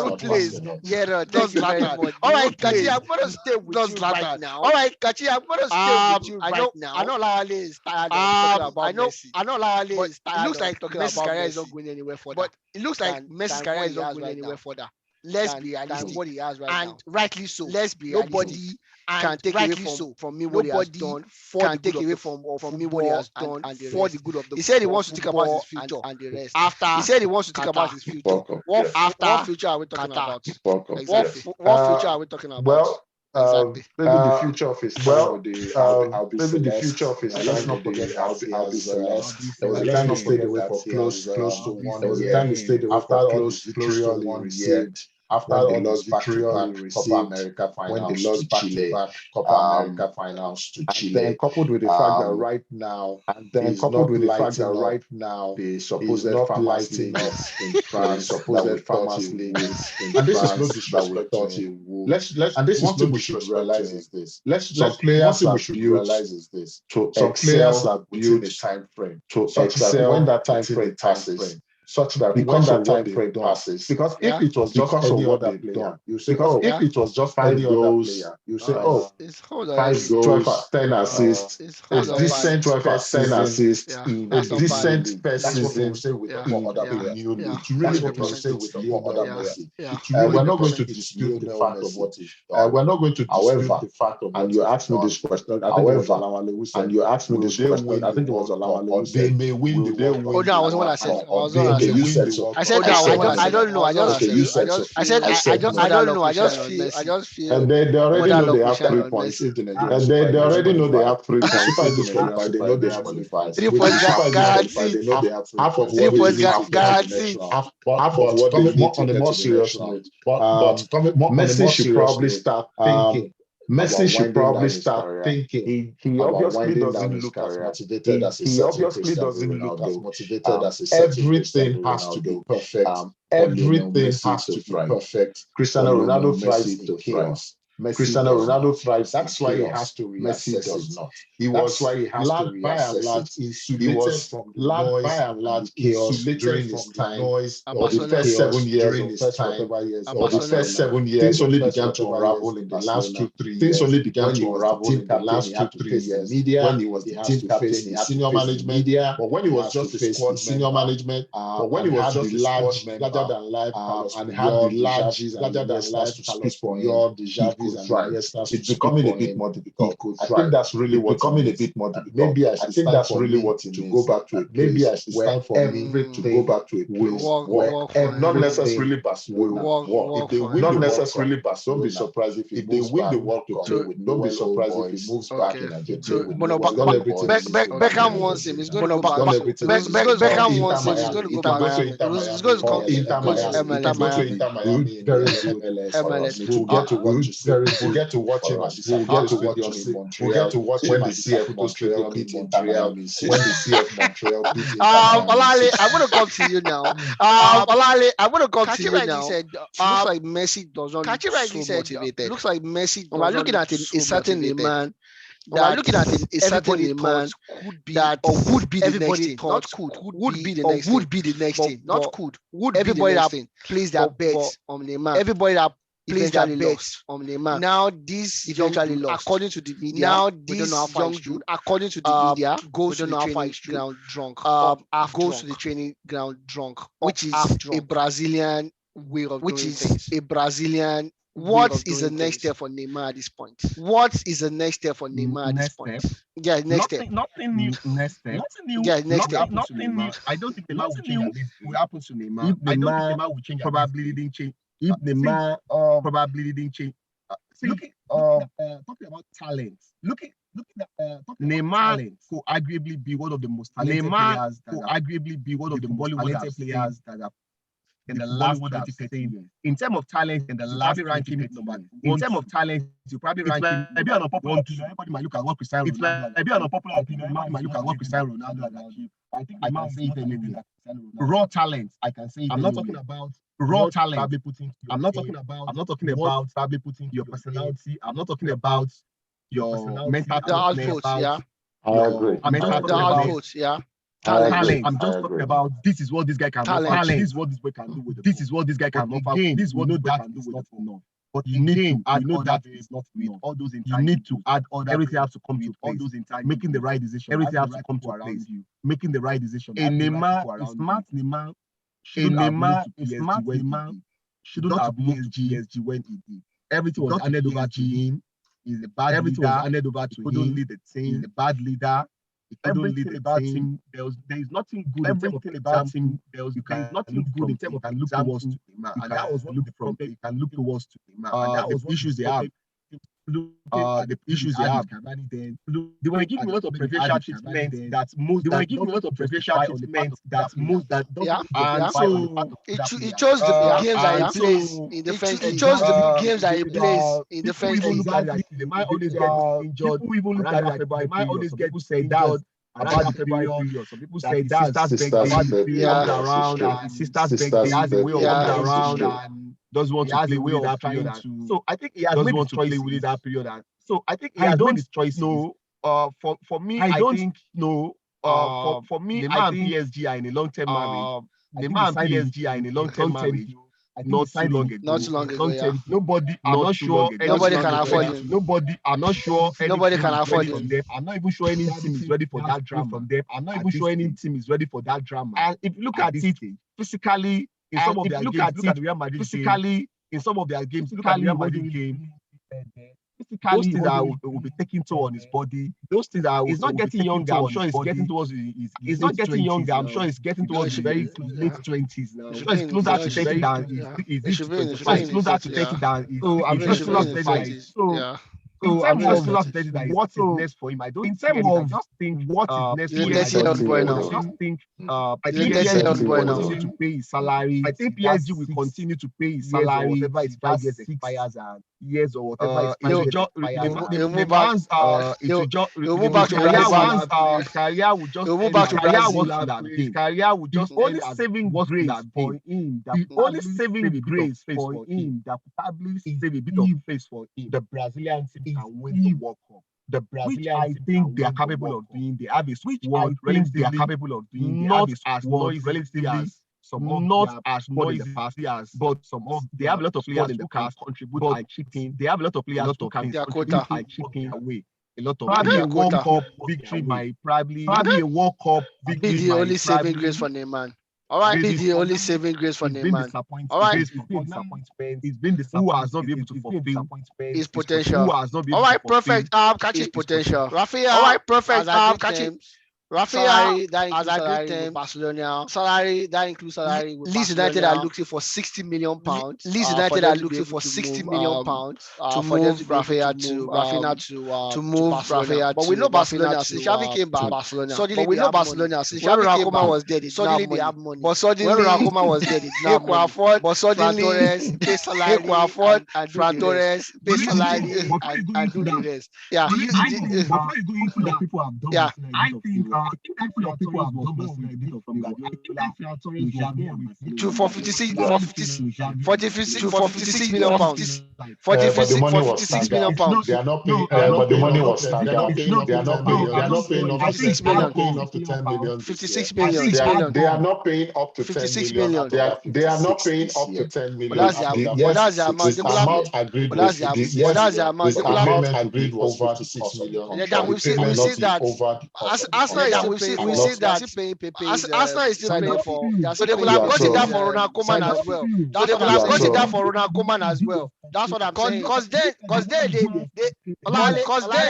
Ruthless. Thank you very much. All right, Kachi, I'm gonna stay with you right now. All right, Kachi, I'm gonna stay with you right now. I know Lawale is tired of talking about Messi. I know Lawale is tired. It looks like Messi's career is not going anywhere further. But it looks like Messi's career is not going anywhere further. let's be realistic, what he has right and now. rightly so. Let's be Nobody can take away from me what he has done. Can take away from me what he has done for the good of the. He said he wants to think about his future and the rest. after. He said he wants to think about his future. What future are we talking about? Exactly. What future are we talking about? Well, exactly. maybe the future of his time with the I'll be maybe the future of his time with the I'll be Celeste. There was a time he stayed away for close to 1 year. There was a time he stayed away for close to 1 year. After all the vitriol he received, Copa America finals when they lost to Chile, Copa America finals to Chile. Then coupled with the fact that right now, the supposed Farmers League in France, supposed Farmers League and this is no disrespect to him. And this is one thing we should realize is this. Some players we should realize is this. Some players are built a time frame to excel when that time frame passes. Such that because of what they've done, because if it was just any other player, you say, if it was just any other player, you say, 5 goals, 10 assists, a decent 12 assists, a decent first season. That's what we say with other players. That's what we say with other Messi. We're not going to dispute the fact of what he's done. We're not going to dispute the fact of what and you asked me this question. I think it was Alawale who said, and you asked me this question. I think it was Alawale who said, they may win the World Cup. Oh no, I was what I said. Okay, you said so. I said I don't know. I just feel. And they already know they have 3 points. And they already know they have 3 points. If I disqualify, they know they have 3 points. Guarantee. They know they have half of what they have guarantee. Half of what they need on a more serious note. But Messi should probably start thinking. Messi should probably start thinking. He obviously doesn't look as motivated as he obviously doesn't look as motivated as everything has to be perfect. Everything has to be perfect. Cristiano Ronaldo thrives in chaos. Cristiano Ronaldo thrives. That's why he has to reassess. Messi does not. He was by and large insulated from noise by and large chaos during his time. Or the first 7 years during his time. Or the first 7 years. Things only began to unravel in the last 2-3 years. Things only began to unravel in the last 2-3 years. Media when he was the team captain, he had senior management. Media, but when he was just the squad senior management, but when he was just the large, larger than life, and had the large, larger than life to speak for him, it's becoming a bit more difficult. I think that's really what's becoming a bit more difficult. Maybe I think that's really what it means. To go back to a place. Maybe I should time for me to go back to a place. Not necessarily Barcelona. Not necessarily Barcelona. Don't be surprised if they win the World Cup. Don't be surprised if he moves back in Argentina. Beckham wants him. He's going to go back. Beckham wants him. He's going to go back. He's going to come Inter Miami. Very good MLS. We'll get to watch. We'll get to watch him. We'll get to watch him in Montreal. We'll get to watch when the CF Montreal beat Montreal. When the CF Montreal beat Olale, I'm going to come to you now. Olale, I'm going to come to you now. Said, looks like Messi does not look so motivated. Looks like Messi. We're looking at a certain man. We're looking at a certain man could be that would be the next thing. Not could. Would be the next thing. Would be the next thing. Not could. Would everybody that plays their bets on Neymar. Everybody that plays their bets on Neymar. Now this eventually lost. According to the media. Now this young dude, according to the media, goes to the training ground drunk. Goes to the training ground drunk, which is a Brazilian way of doing things. A Brazilian. What is the next step for Neymar at this point? What is the next step for Neymar at this point? Yeah, next step. Nothing new. Next step. Nothing new. Yeah, next step. Nothing new. I don't think Neymar will change. Will happen to Neymar. If Neymar will change. Probably didn't change. If Neymar probably didn't change. Talking about talent. Looking at Neymar could arguably be one of the most talented players. Could arguably be one of the most talented players that have in the last 2013 years. In terms of talent, in the last ranking, in terms of talent, you probably rank him. Maybe an unpopular opinion. Everybody might look at what Cristiano Ronaldo. Maybe an unpopular opinion. Everybody might look at what Cristiano Ronaldo has achieved. I think I can say it anyway. Raw talent, I can say it. I'm not talking about raw talent. I'm not talking about probably putting your personality. I'm not talking about your mental output. Yeah, I agree. I'm talking about the output. Yeah. Talent. I'm just talking about this is what this guy can do. Talent. This is what this guy can do with it. This is what this guy can offer. This is what this guy can do with it. But you need to add all that is not with all those in. You need to add all that. Everything has to come to all those in time. Making the right decision. Everything has to come to around you. Making the right decision. A Neymar, a smart Neymar. A smart Neymar shouldn't have moved to PSG when he did. Everything was handed over to him. He's a bad leader. Was handed over to him. Couldn't lead the team. He's a bad leader. He couldn't lead the team. There is nothing good. Everything about him. There is nothing good in terms of can look towards to the man, and that was look from. You can look towards to the man, and that was issues they have. The issues they have. They were giving a lot of preferential treatment that most. They were giving a lot of preferential treatment that most that. And so he chose the games that he plays in the French league. He chose the games that he plays in the French league. They might always get injured. People even look at that. They might always get injured. About the period, some people say that sisters birthday around and sisters birthday has a way of coming around and doesn't want to play with that period. So I think he has made his choice with that period. So I think he has made his choice. No, for me, I think no. For me, I think PSG are in a long-term marriage. The man PSG are in a long-term marriage. Not too long ago. Nobody, I'm not sure. Nobody can afford him. Nobody, I'm not sure. Nobody can afford him. I'm not even sure any team is ready for that drama from them. I'm not even sure any team is ready for that drama. And if you look at it physically, in some of their games, look at Real Madrid physically in some of their games, look at Real Madrid game. Those things that will be taking toll on his body. Those things that he's not getting younger. I'm sure he's getting towards his. He's not getting younger. I'm sure he's getting towards his very late 20s now. He's closer to taking down. He's closer to taking down. So I'm just closer to 20s. So I'm just closer to that. What's next for him? I don't. In terms of just think what is next for him. I just think. I think PSG will continue to pay his salary. I think PSG will continue to pay his salary. Whatever his 5 years expires and years or whatever his he'll move back. He'll move back to Brazil. His career will just. He'll move back to Brazil. His career will just only saving grace for him. The only saving grace for him that probably save a bit of face for him. The Brazilian team can win the World Cup. The Brazilian, I think they are capable of doing. They have a switch. I think they are capable of doing. Not as noisy, relatively as some of not as noisy as, but some of they have a lot of players in the cast contribute by chipping. They have a lot of players who can contribute by chipping away. A lot of probably a World Cup victory by probably a World Cup victory. Be the only saving grace for Neymar. All right, be the only saving grace for Neymar. All right, he's been disappointed. Who has not been able to fulfill his potential. Who has not been all right, perfect. Catch his potential. Rafinha. All right, perfect. Catch him. Rafinha, that includes salary Barcelona. Salary that includes salary. Leeds United are looking for 60 million pounds. Leeds United are looking for 60 million pounds to move Rafinha to move Rafinha. But we know Barcelona since Xavi came back. Suddenly we know Barcelona since Xavi came back was dead. Suddenly they have money. But suddenly when Rakuma was dead, they could afford. But suddenly pay salary. They could afford Fran Torres pay salary and do the rest. Yeah. Before you go into that, people have done. Yeah. I think. I think that people have done Barcelona a bit of from that. I think that for 56 million pounds. 46 million pounds. They are not paying, but the money was started. They are not paying up to 56 million. Up to 10 million. 56 million. They are not paying up to 10 million. They are not paying up to 10 million. But that's the amount. The amount agreed. But that's the amount. The amount agreed was 56 million. We see that. We see that Arsenal is still paying for. So they will have gotten that for Ronald Koeman as well. So they will have gotten that for Ronald Koeman as well. That's what I'm saying. Because they but I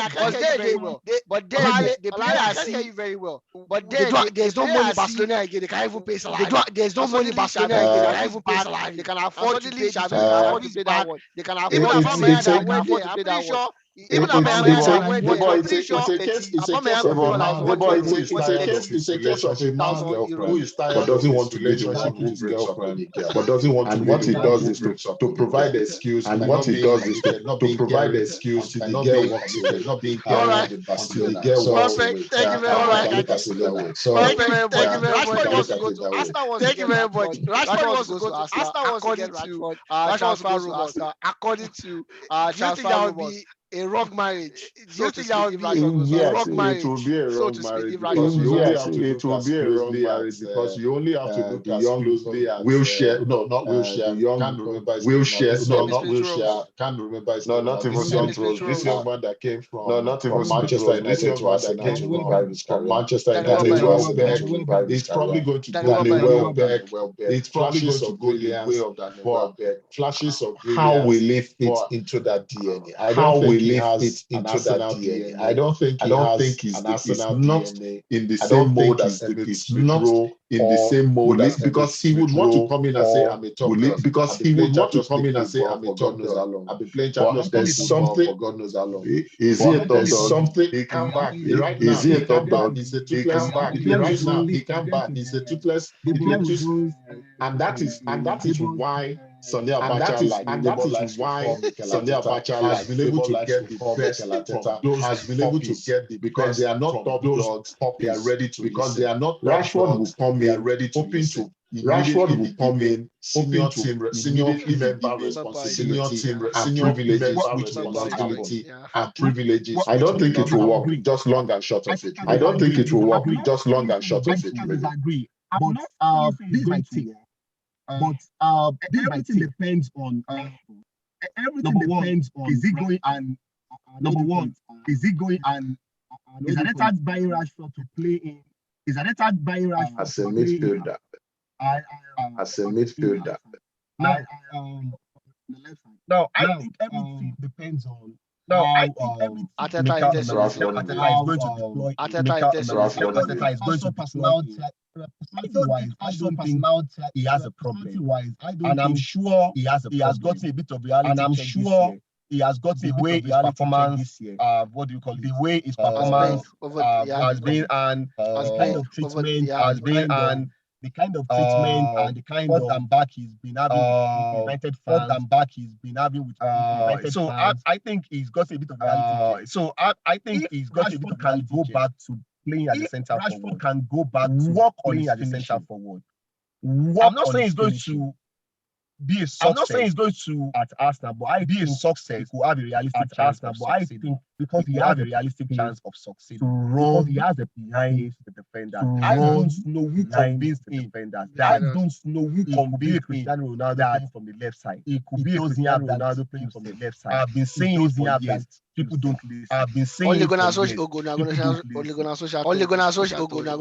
can hear you very well. But there's no money Barcelona again. They can't even pay salary. There's no money Barcelona again. They can't even pay salary. They can afford to pay that one. They can afford to pay that one. Even it's a case of a man's girlfriend who is tired but doesn't want to relationship with his girlfriend, but doesn't want to. And what he does is to provide the excuse. And what he does is to provide the excuse to the girl not being carried with Barcelona. Perfect. Thank you very much. Thank you very much. Thank you very much. Rashford wants to go to Arsenal according to transfer rumors. According to transfer rumors. a wrong marriage. Do you think that would be Yes, a wrong marriage? it will be a so wrong to speak, marriage if because you only Yes, have to it look will as be a wrong closely marriage at because you only have to look the as young closely at wheelchair. No, not the wheelchair. young Can't remember his name now. wheelchair. This young, not Semi-Smith wheelchair. Rowe. Can't remember his No, name now. not even This Semi young, Smith Rowe. this young man that came from No, not even Smith Manchester Rowe. United to Arsenal to run from Manchester Danny United to Welbeck. Arsenal. It's probably going to Danny go Danny Welbeck. Welbeck. It's probably going to go the way of Danny Welbeck. Flashes of How will brilliance. it fit But into that DNA? I How don't think will he it fit has an into that Arsenal DNA? DNA. I don't think I he don't has think he's an it's Arsenal not DNA in the I same don't mold think as David it's Smith not Rowe, in the same mold as because he would want to come in and say, I'm a top girl. Because he would want to come in and say, I'm a top girl. I've been playing Champions League football for God knows how long. Is he a top There's dog? something He he can can back. he- Right is now, he a he top can back. dog? He's the He toothless. can back. Right now, he can back. He's the toothless. And that is why Sonny Abacha has been able to get the best from those has been able to get the because they are not top dogs. They are ready to because they are not Rashford will come in ready to hoping to Rashford will come in senior member responsibility and privileges. I don't think it will work. Just long and short of it. I don't think it will work. Just long and short of it. Really. But this is my take. But everything depends on everything depends on is it going and number one is it going and is Arteta buying Rashford to play in? Is Arteta buying Rashford As a midfielder. As a midfielder. Now, I think everything depends on. Now, I think everything Arteta is Arteta is going to deploy. Arteta is Arteta is going to personality. I don't think he has a problem. And I'm sure he has gotten a bit of reality. And I'm sure he has gotten a way his performance this year. What do you call it? The way his performance has been and kind of treatment has been and the kind of treatment and the kind of and back he's been having with United fans and back he's been having with United so fans. I think he's got a bit of reality. So I think he's got a bit of can go back to playing at the center forward. Can go back to work playing at the center forward. I'm not saying he's going to be a success. I'm not saying he's going to at Arsenal, but I be a success. He could have a realistic chance at Arsenal, but I think because he has a realistic chance of succeeding, because he has a behind the defender. I don't know who convinced the defenders. I don't know who convinced Cristiano Ronaldo from the left side. It could be Cristiano Ronaldo playing from the left side. I've been saying it for years. People don't listen. I've been saying only it gonna for social years. only gonna social told him.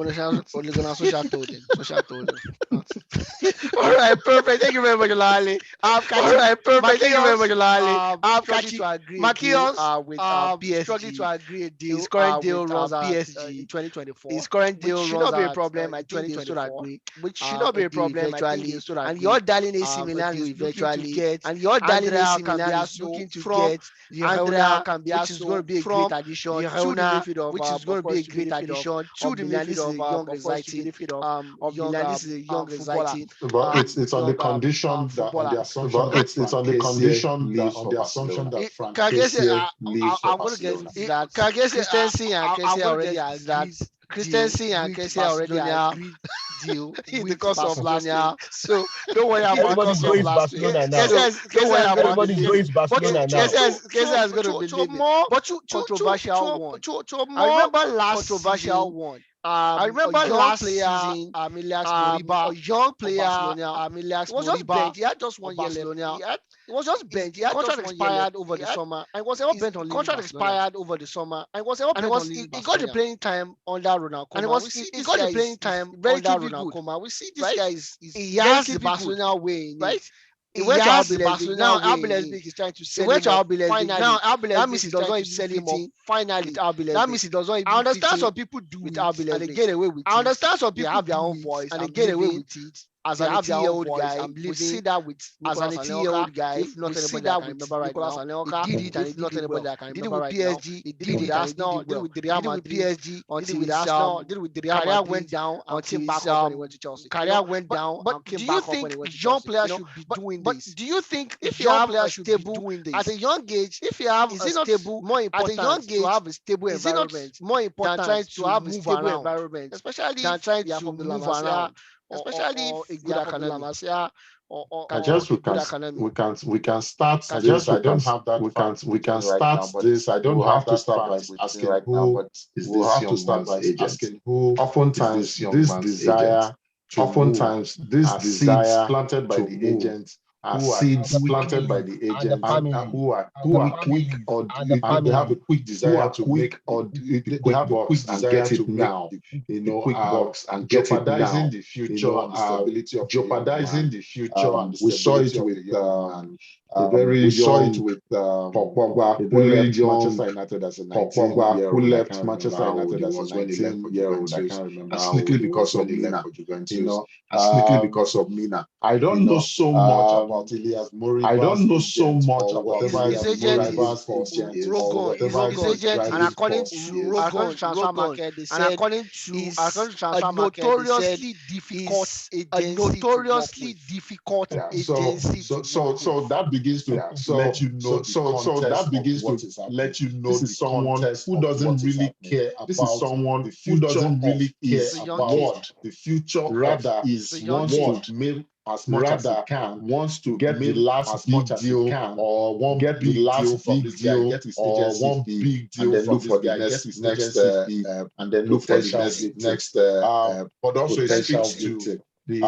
All right, perfect. Thank you very much, Olale. All right, perfect. Thank you very much, Olale. I'm struggling to agree. Makios with PSG. Struggling to agree a deal. His current deal runs at PSG in 2024. His current deal runs should not be a problem. I think they should agree. Which should not be a problem. Eventually, and your darling AC Milan is eventually and your darling AC Milan is looking to get Andrea Cambiasso, which is going to be a great addition to the midfield, which is going to be a great addition to the Milan. This is a young, exciting of Milan. This is a young, exciting. But it's on the condition that on the assumption it's on the condition that on the assumption that Frank Kessié leaves for Barcelona. Christensen and Kessié already agreed. Christensen and Kessié already agreed deal in the course of last year. So don't worry about the course of last year. Everybody's going to Barcelona now. Kessié is going to be more controversial one. I remember last controversial one. I remember last season, Emilias Moriba, a young player, Emilias was just benched. He had just 1 year left. It was just benched. He had contract expired over the summer. And was all bent on leaving. Contract expired over the summer. And was all bent on leaving. He got the playing time under Ronald Koeman. And he got the playing time under Ronald Koeman. We see this guy he has the Barcelona way, right? He went to Barcelona. Now Albion is trying to sell him off. Finally, now that means he does not even sell him off. Finally, that means he does not even. I understand some people do with Albion and they get away with it. I understand some people have their own voice and they get away with it. As an 80-year-old guy, we see that with as an 80-year-old guy. If not anybody that can remember right now, he did it, and if not anybody that can remember right now, he did it with Arsenal, did it with Real Madrid, PSG, until with Arsenal, did it with Real Madrid, went down and came back up when he went to Chelsea. Career went down and came back up when he went to Chelsea. Young players should be doing this. But do you think if young players should be doing this at a young age? If you have a stable, more important at a young age to have a stable environment, more important than trying to have a stable environment, especially than trying to move around. especially or a good academy. I guess we can start this. I don't have that. We can start this. I don't have to start by asking who is this young man's agent. Oftentimes, this desire planted by the agent are seeds planted by the agent who are quick or they have a quick desire to make or they have a quick desire to now. Quick box and jeopardizing the future and the stability of jeopardizing the future and the stability of the young man. We saw it with Pogba, who left Manchester United as a 19-year-old. Who left Manchester United as a 19-year-old. I can't remember. Sneakily because of Mina. Sneakily because of Mina. I don't know so much about Elias Moriba. I don't know so much about whatever his agent is Rogon. His agent, and according to Rogon transfer market, they said is a notoriously difficult agency. So that begins to let you know. So that begins to let you know this is someone who doesn't really care about. This is someone who doesn't really care about the future. Rather, is wants to make as much as he can, wants to get the last big deal, or one get the last big deal, get his or one big deal, and then look for the next and then look for the next. But also it speaks to the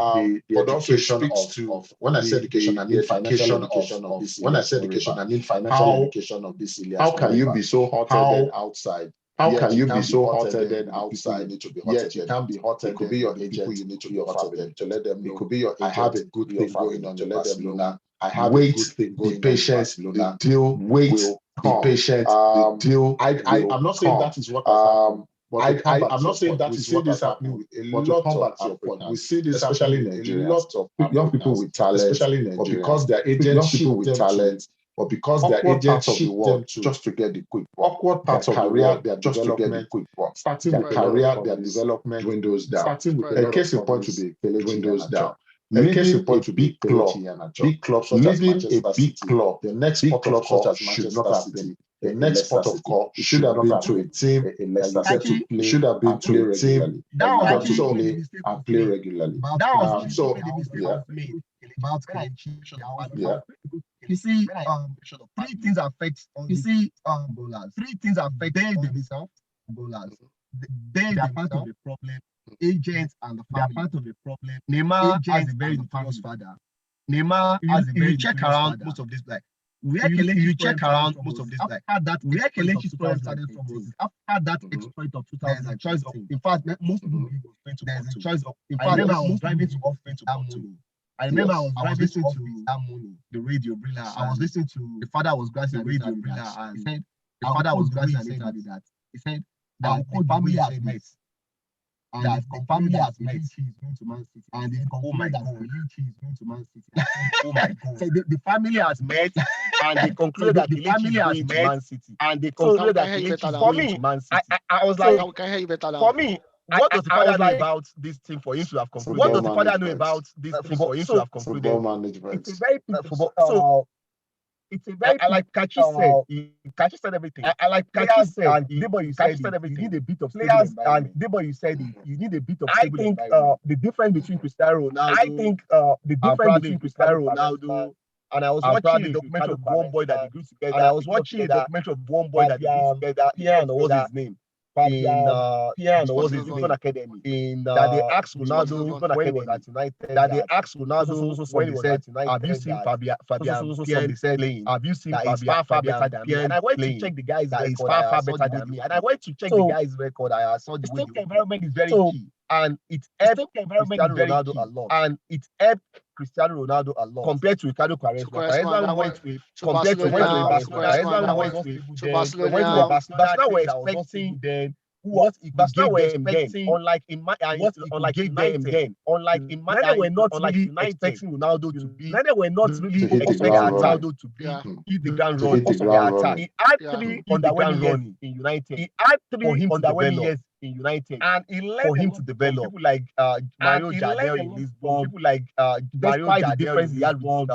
education of when I say education, I mean financial education of this. When I say education, I mean financial education of this. How can you be so hot-headed outside? How can you be so hot-headed outside? Yet you can't be hot-headed. It could be your agent. You need to be hot-headed to let them know. It could be your agent. I have a good thing going on to let them know. I have a good thing going on. Be patient. The deal will come. Be patient. The deal. I'm not saying that is what has happened. I'm not saying that is what is happening with a lot of Africans. We see this especially in Nigeria. A lot of young people with talent, especially in Nigeria, but because their agents people with talent, or because their agents ship them just to get the quick awkward parts of career, they are just to get the quick work. Starting with career, their development dwindles down. Starting with a case in point to be dwindles down. A case in point to big club such as Manchester City. The next sport of call should not have been. The next sport of call should have been to a team that to play. Should have been to a team that to play and play regularly. So yeah. You see, three things affect. You see, bowlers. Three things affect themselves. Bowlers. They are part of the problem. Agents and the family are part of the problem. Neymar has a very famous father. Neymar has a very check around most of this like. You check around most of this like. After that, where Kelechi story started from was after that exploit of 2000. Choice of, in fact, most people was going to. There's a choice of. In fact, I remember I was driving to Off-Pay to Botany. I remember I was driving to that morning, the radio Brilla. I was listening to the father was grassing the radio Brilla, and he said the father was grassing and that he said that the family has met. And that the family has met. He's going to Man City. And the oh my God, he's going to Man City. Oh my God. So the family has met and they concluded that the family has met Man City. And they concluded that for me, I was like, for me, what does the father know about this thing for him to have concluded? What does the father know about this thing for him to have concluded? It's a very football. So it's a very like Kachi said. Kachi said everything. I like Kachi said. And Debo, you said everything. You need a bit of players. And Debo, you said you need a bit of. I think the difference between Cristiano Ronaldo. I think the difference between Cristiano Ronaldo. And I was watching a documentary of one boy that they grew together. And I was watching a documentary of one boy that they grew together. Yeah, what's his name? In was his Lisbon Academy. That they asked Ronaldo when he was at United. That they asked Ronaldo when he was at United. Have you seen Fabian playing? Have you seen Fabian far better than me? And I went to check the guy's record. He's far better than me. And I went to check the guy's record. I saw the way the environment is very key. And it helped Cristiano Ronaldo a lot. And it helped Cristiano Ronaldo a lot compared to Ricardo Quaresma. Quaresma went with compared to Barcelona. Went to Barcelona. Barcelona were expecting then what Barcelona were expecting. Unlike in my unlike United. Unlike in my they were not really expecting Ronaldo to be. They were not really expecting Ronaldo to be hit the ground run. He had 3 underwhelming years in United. He had 3 underwhelming years in United, and he led for him to develop. People like Mario Jardel in Lisbon. People like Mario Jardel. The difference he had with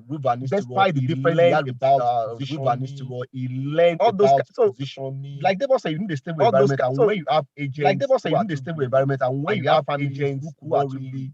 Ruben Nistelrooy. Despite the difference he had about Ruben Nistelrooy, he learned all those positioning. Like Debo said, you need a stable environment, and when you have agents, like Debo said, you need a stable environment, and when you have agents who are really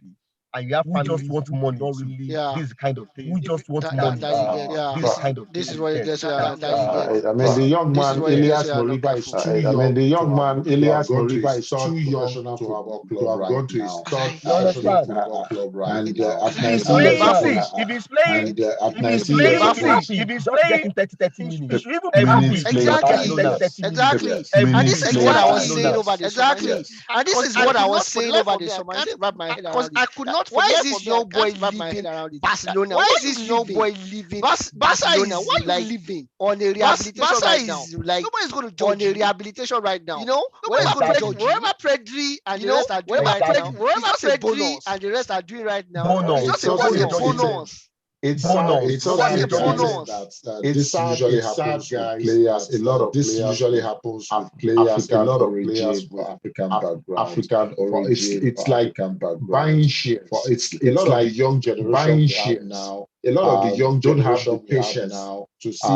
and you have who families just want who money, don't really Yeah. this kind of thing. Who just want That, money. that you get, yeah. This kind of This thing. is what it gets, yeah. That you get. I mean, the young This is man what it gets, Elias yeah. Not Moriba is careful. too young. I mean, the young to have- man to have Elias gone to Moriba his is third too young professional to football have club right gone to his now. third You understand? professional football club right And now. at If he's 19 playing, years see, old, if he's playing, and at if he's 19 playing, years see, old, if he's just getting 30 He minutes, should even be happy. minutes played, Exactly. yes. Exactly. Yes. And Minutes this is what I was played, saying yes. over the Exactly. summer. Yes. And this is what I was saying over the summer. I can't wrap my head around it. I could not Why is forget this for me, I young boy can't wrap my head leaving around it. Barcelona? Why Why is is this this young young boy boy leaving Barca Barcelona? is Why are like you leaving on a rehabilitation Barca right is now? like Nobody's going to on judge a you. rehabilitation right now. You know, Nobody's whatever going to Exactly. judge you. whatever Pedri and You the know, rest are doing right Exactly. now, wherever it's just a Pedri bonus. And the rest are doing right now. Bonus. It's just a It's bonus. also- A it's a- bonus. It's Bonus. sad. It's Nobody sad, is Just a judging guys, bonus. that It's this sad, usually it's sad, happens with guys, players. that, A lot of this players usually with happens Af- with players, African a lot of origin, players with African Af- background, African origin, it's like African background. buying shares. It's A lot of like the young generation buying we shares. have now, a lot of the young don't have generation the we have patience now to see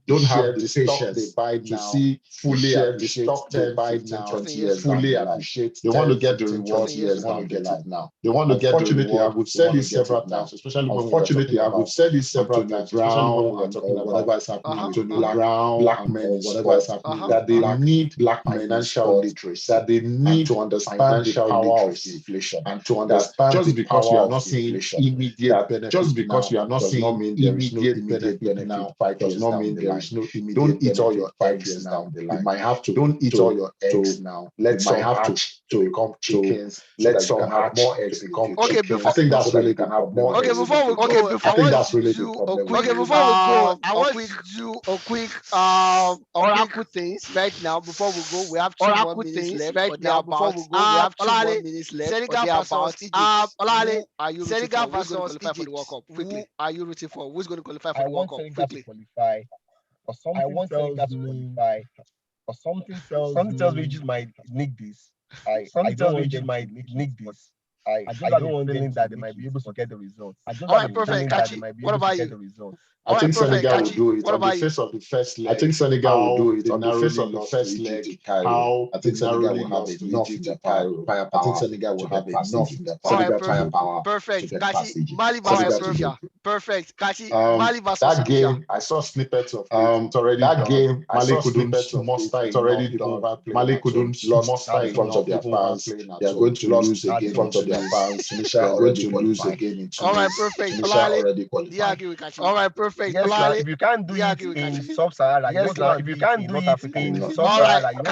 don't share have the the stock patience they buy to now, see fully share the appreciate stock they 10, buy 15, now, 20 years years down fully the line. appreciate. They want to get the 10, rewards. 20 years They want down to the get line. it now. They want to get the Unfortunately, I reward. would They say want to this get it several now. times, especially when we're Unfortunately, talking I would about say this several Antonio times, especially when Brown we're and talking or about whatever is happening Uh-huh, in Antonio uh-huh. Brown black and men or in whatever is sport, happening, Uh-huh, that they uh-huh. need black men in financial sport, literacy, that they and need to understand the financial power of literacy, inflation, and to that understand just the because we power are of not seeing inflation. immediate That benefit just because now we are not does not seeing mean there is no immediate immediate benefit benefit now, 5 does years not down mean the there line. is no immediate Don't eat all benefit your 5 eggs years now. down the You line. might have to Don't eat all your eggs now. let You some might have to hatch to become chickens. let Let some some have hatch more to eggs in become the Okay, future. before- I think that's so that really you the can have problem. more Okay, eggs in before the we future. go, I I think want that's to really the do a problem. quick, Okay, before we go, I a want quick, to a quick, oracle things right now. Before we go, we have 2 more oracle minutes things left. right or now. Before thereabouts. we go, we have 2 more Olale, minutes left. Senegal Or versus thereabouts. Egypt. Olale, Who are you rooting Senegal for? Who's going to versus qualify for the Egypt. World Cup? Who Quickly. Are you rooting for? Who's going to qualify for I the World want Cup? Senegal to Quickly. qualify, but something tells me just might nick this. I don't want them might nick this. I just have a feeling that they might be able to get the results. All right, perfect. Kachi, what about you? I think Senegal will Kachi, do it what on the about you? face of the first leg. I think Senegal will do it they on the face narrowly of the lost first to Egypt leg. in Cairo. How I think they Senegal narrowly will have lost to enough Egypt in firepower. Cairo. I think Senegal will have enough All right, firepower to perfect. get past Kachi, Egypt. Mali Senegal versus to Tunisia. go through. Perfect. Kachi, Um, Mali versus That Tunisia. game, I saw snippets of it. It's already That done. game, I Mali saw couldn't snippets of muster it. It's already enough done. over playing Mali at couldn't home. muster in front of their enough over fans. playing at They are home. going to lose Lost again in front of their Tunis. fans. They Tunisia are going already to lose qualified. again in Tunis. All right, perfect. Tunisia Olale, already do you qualified. agree with Kachi? All right, perfect. Yes, now, Olale, if you can't do do you it agree with in Kachi? sub-Saharan, Yes, now, if you can't do it in All sub-Saharan, you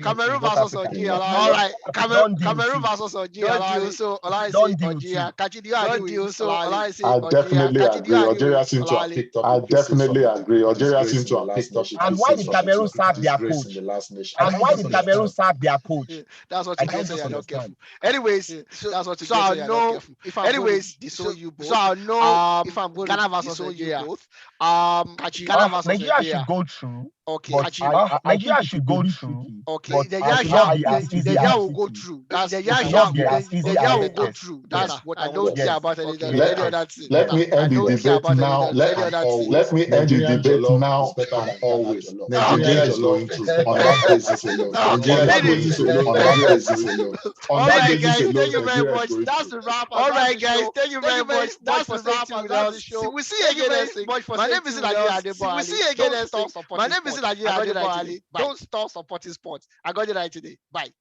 Cameroon North versus Africa. Algeria. All right, Cameroon versus Algeria. Don't deal. So Olale Don't say deal Algeria. too. Kachi, do you agree with So Olale? Olale say I definitely Kachi, do you agree. agree Algeria with seem to have Olale? picked up. I definitely agree. Algeria seem to have picked up. And why did Cameroon sack their Disgrace coach? in the last nation. And why did Cameroon sack their coach? That's what I you don't get when you're not understand. careful. Anyways, that's what you so get I when you're not know careful. if I'm Anyways, going to so you both. so I know if I'm going Ghana to versus disown Nigeria. you both. Kachi, Ghana versus Nigeria Nigeria. should go through. okay, But Kachi, Nigeria should go through. okay. but Nigeria it should not be as easy Nigeria as will go City. through. That's Nigeria It should not be as easy Nigeria as will go yes. through. That's what I don't Yes. care about any Okay. other thing. Let me I end the don't care debate about now. any other thing. Let me end the Nigerian debate jollof now is better and than Ghana always. jollof. Nigeria is jollof going through. on that basis alone. On that basis alone. On that basis alone. On All that right, basis guys. alone. Thank you very Nigeria is much. going That's through. the wrap. All right, That's the guys. show. Thank you very much for staying staying tuned with with us. us. See, we see you Thank you again very next week. much for My staying name is tuned with Elijah us. Adebo. We see you again Don't next stop week. supporting My name is sports. Elijah I got it right Adebo today. Ali. Don't stop supporting sports. I got it right today. Bye.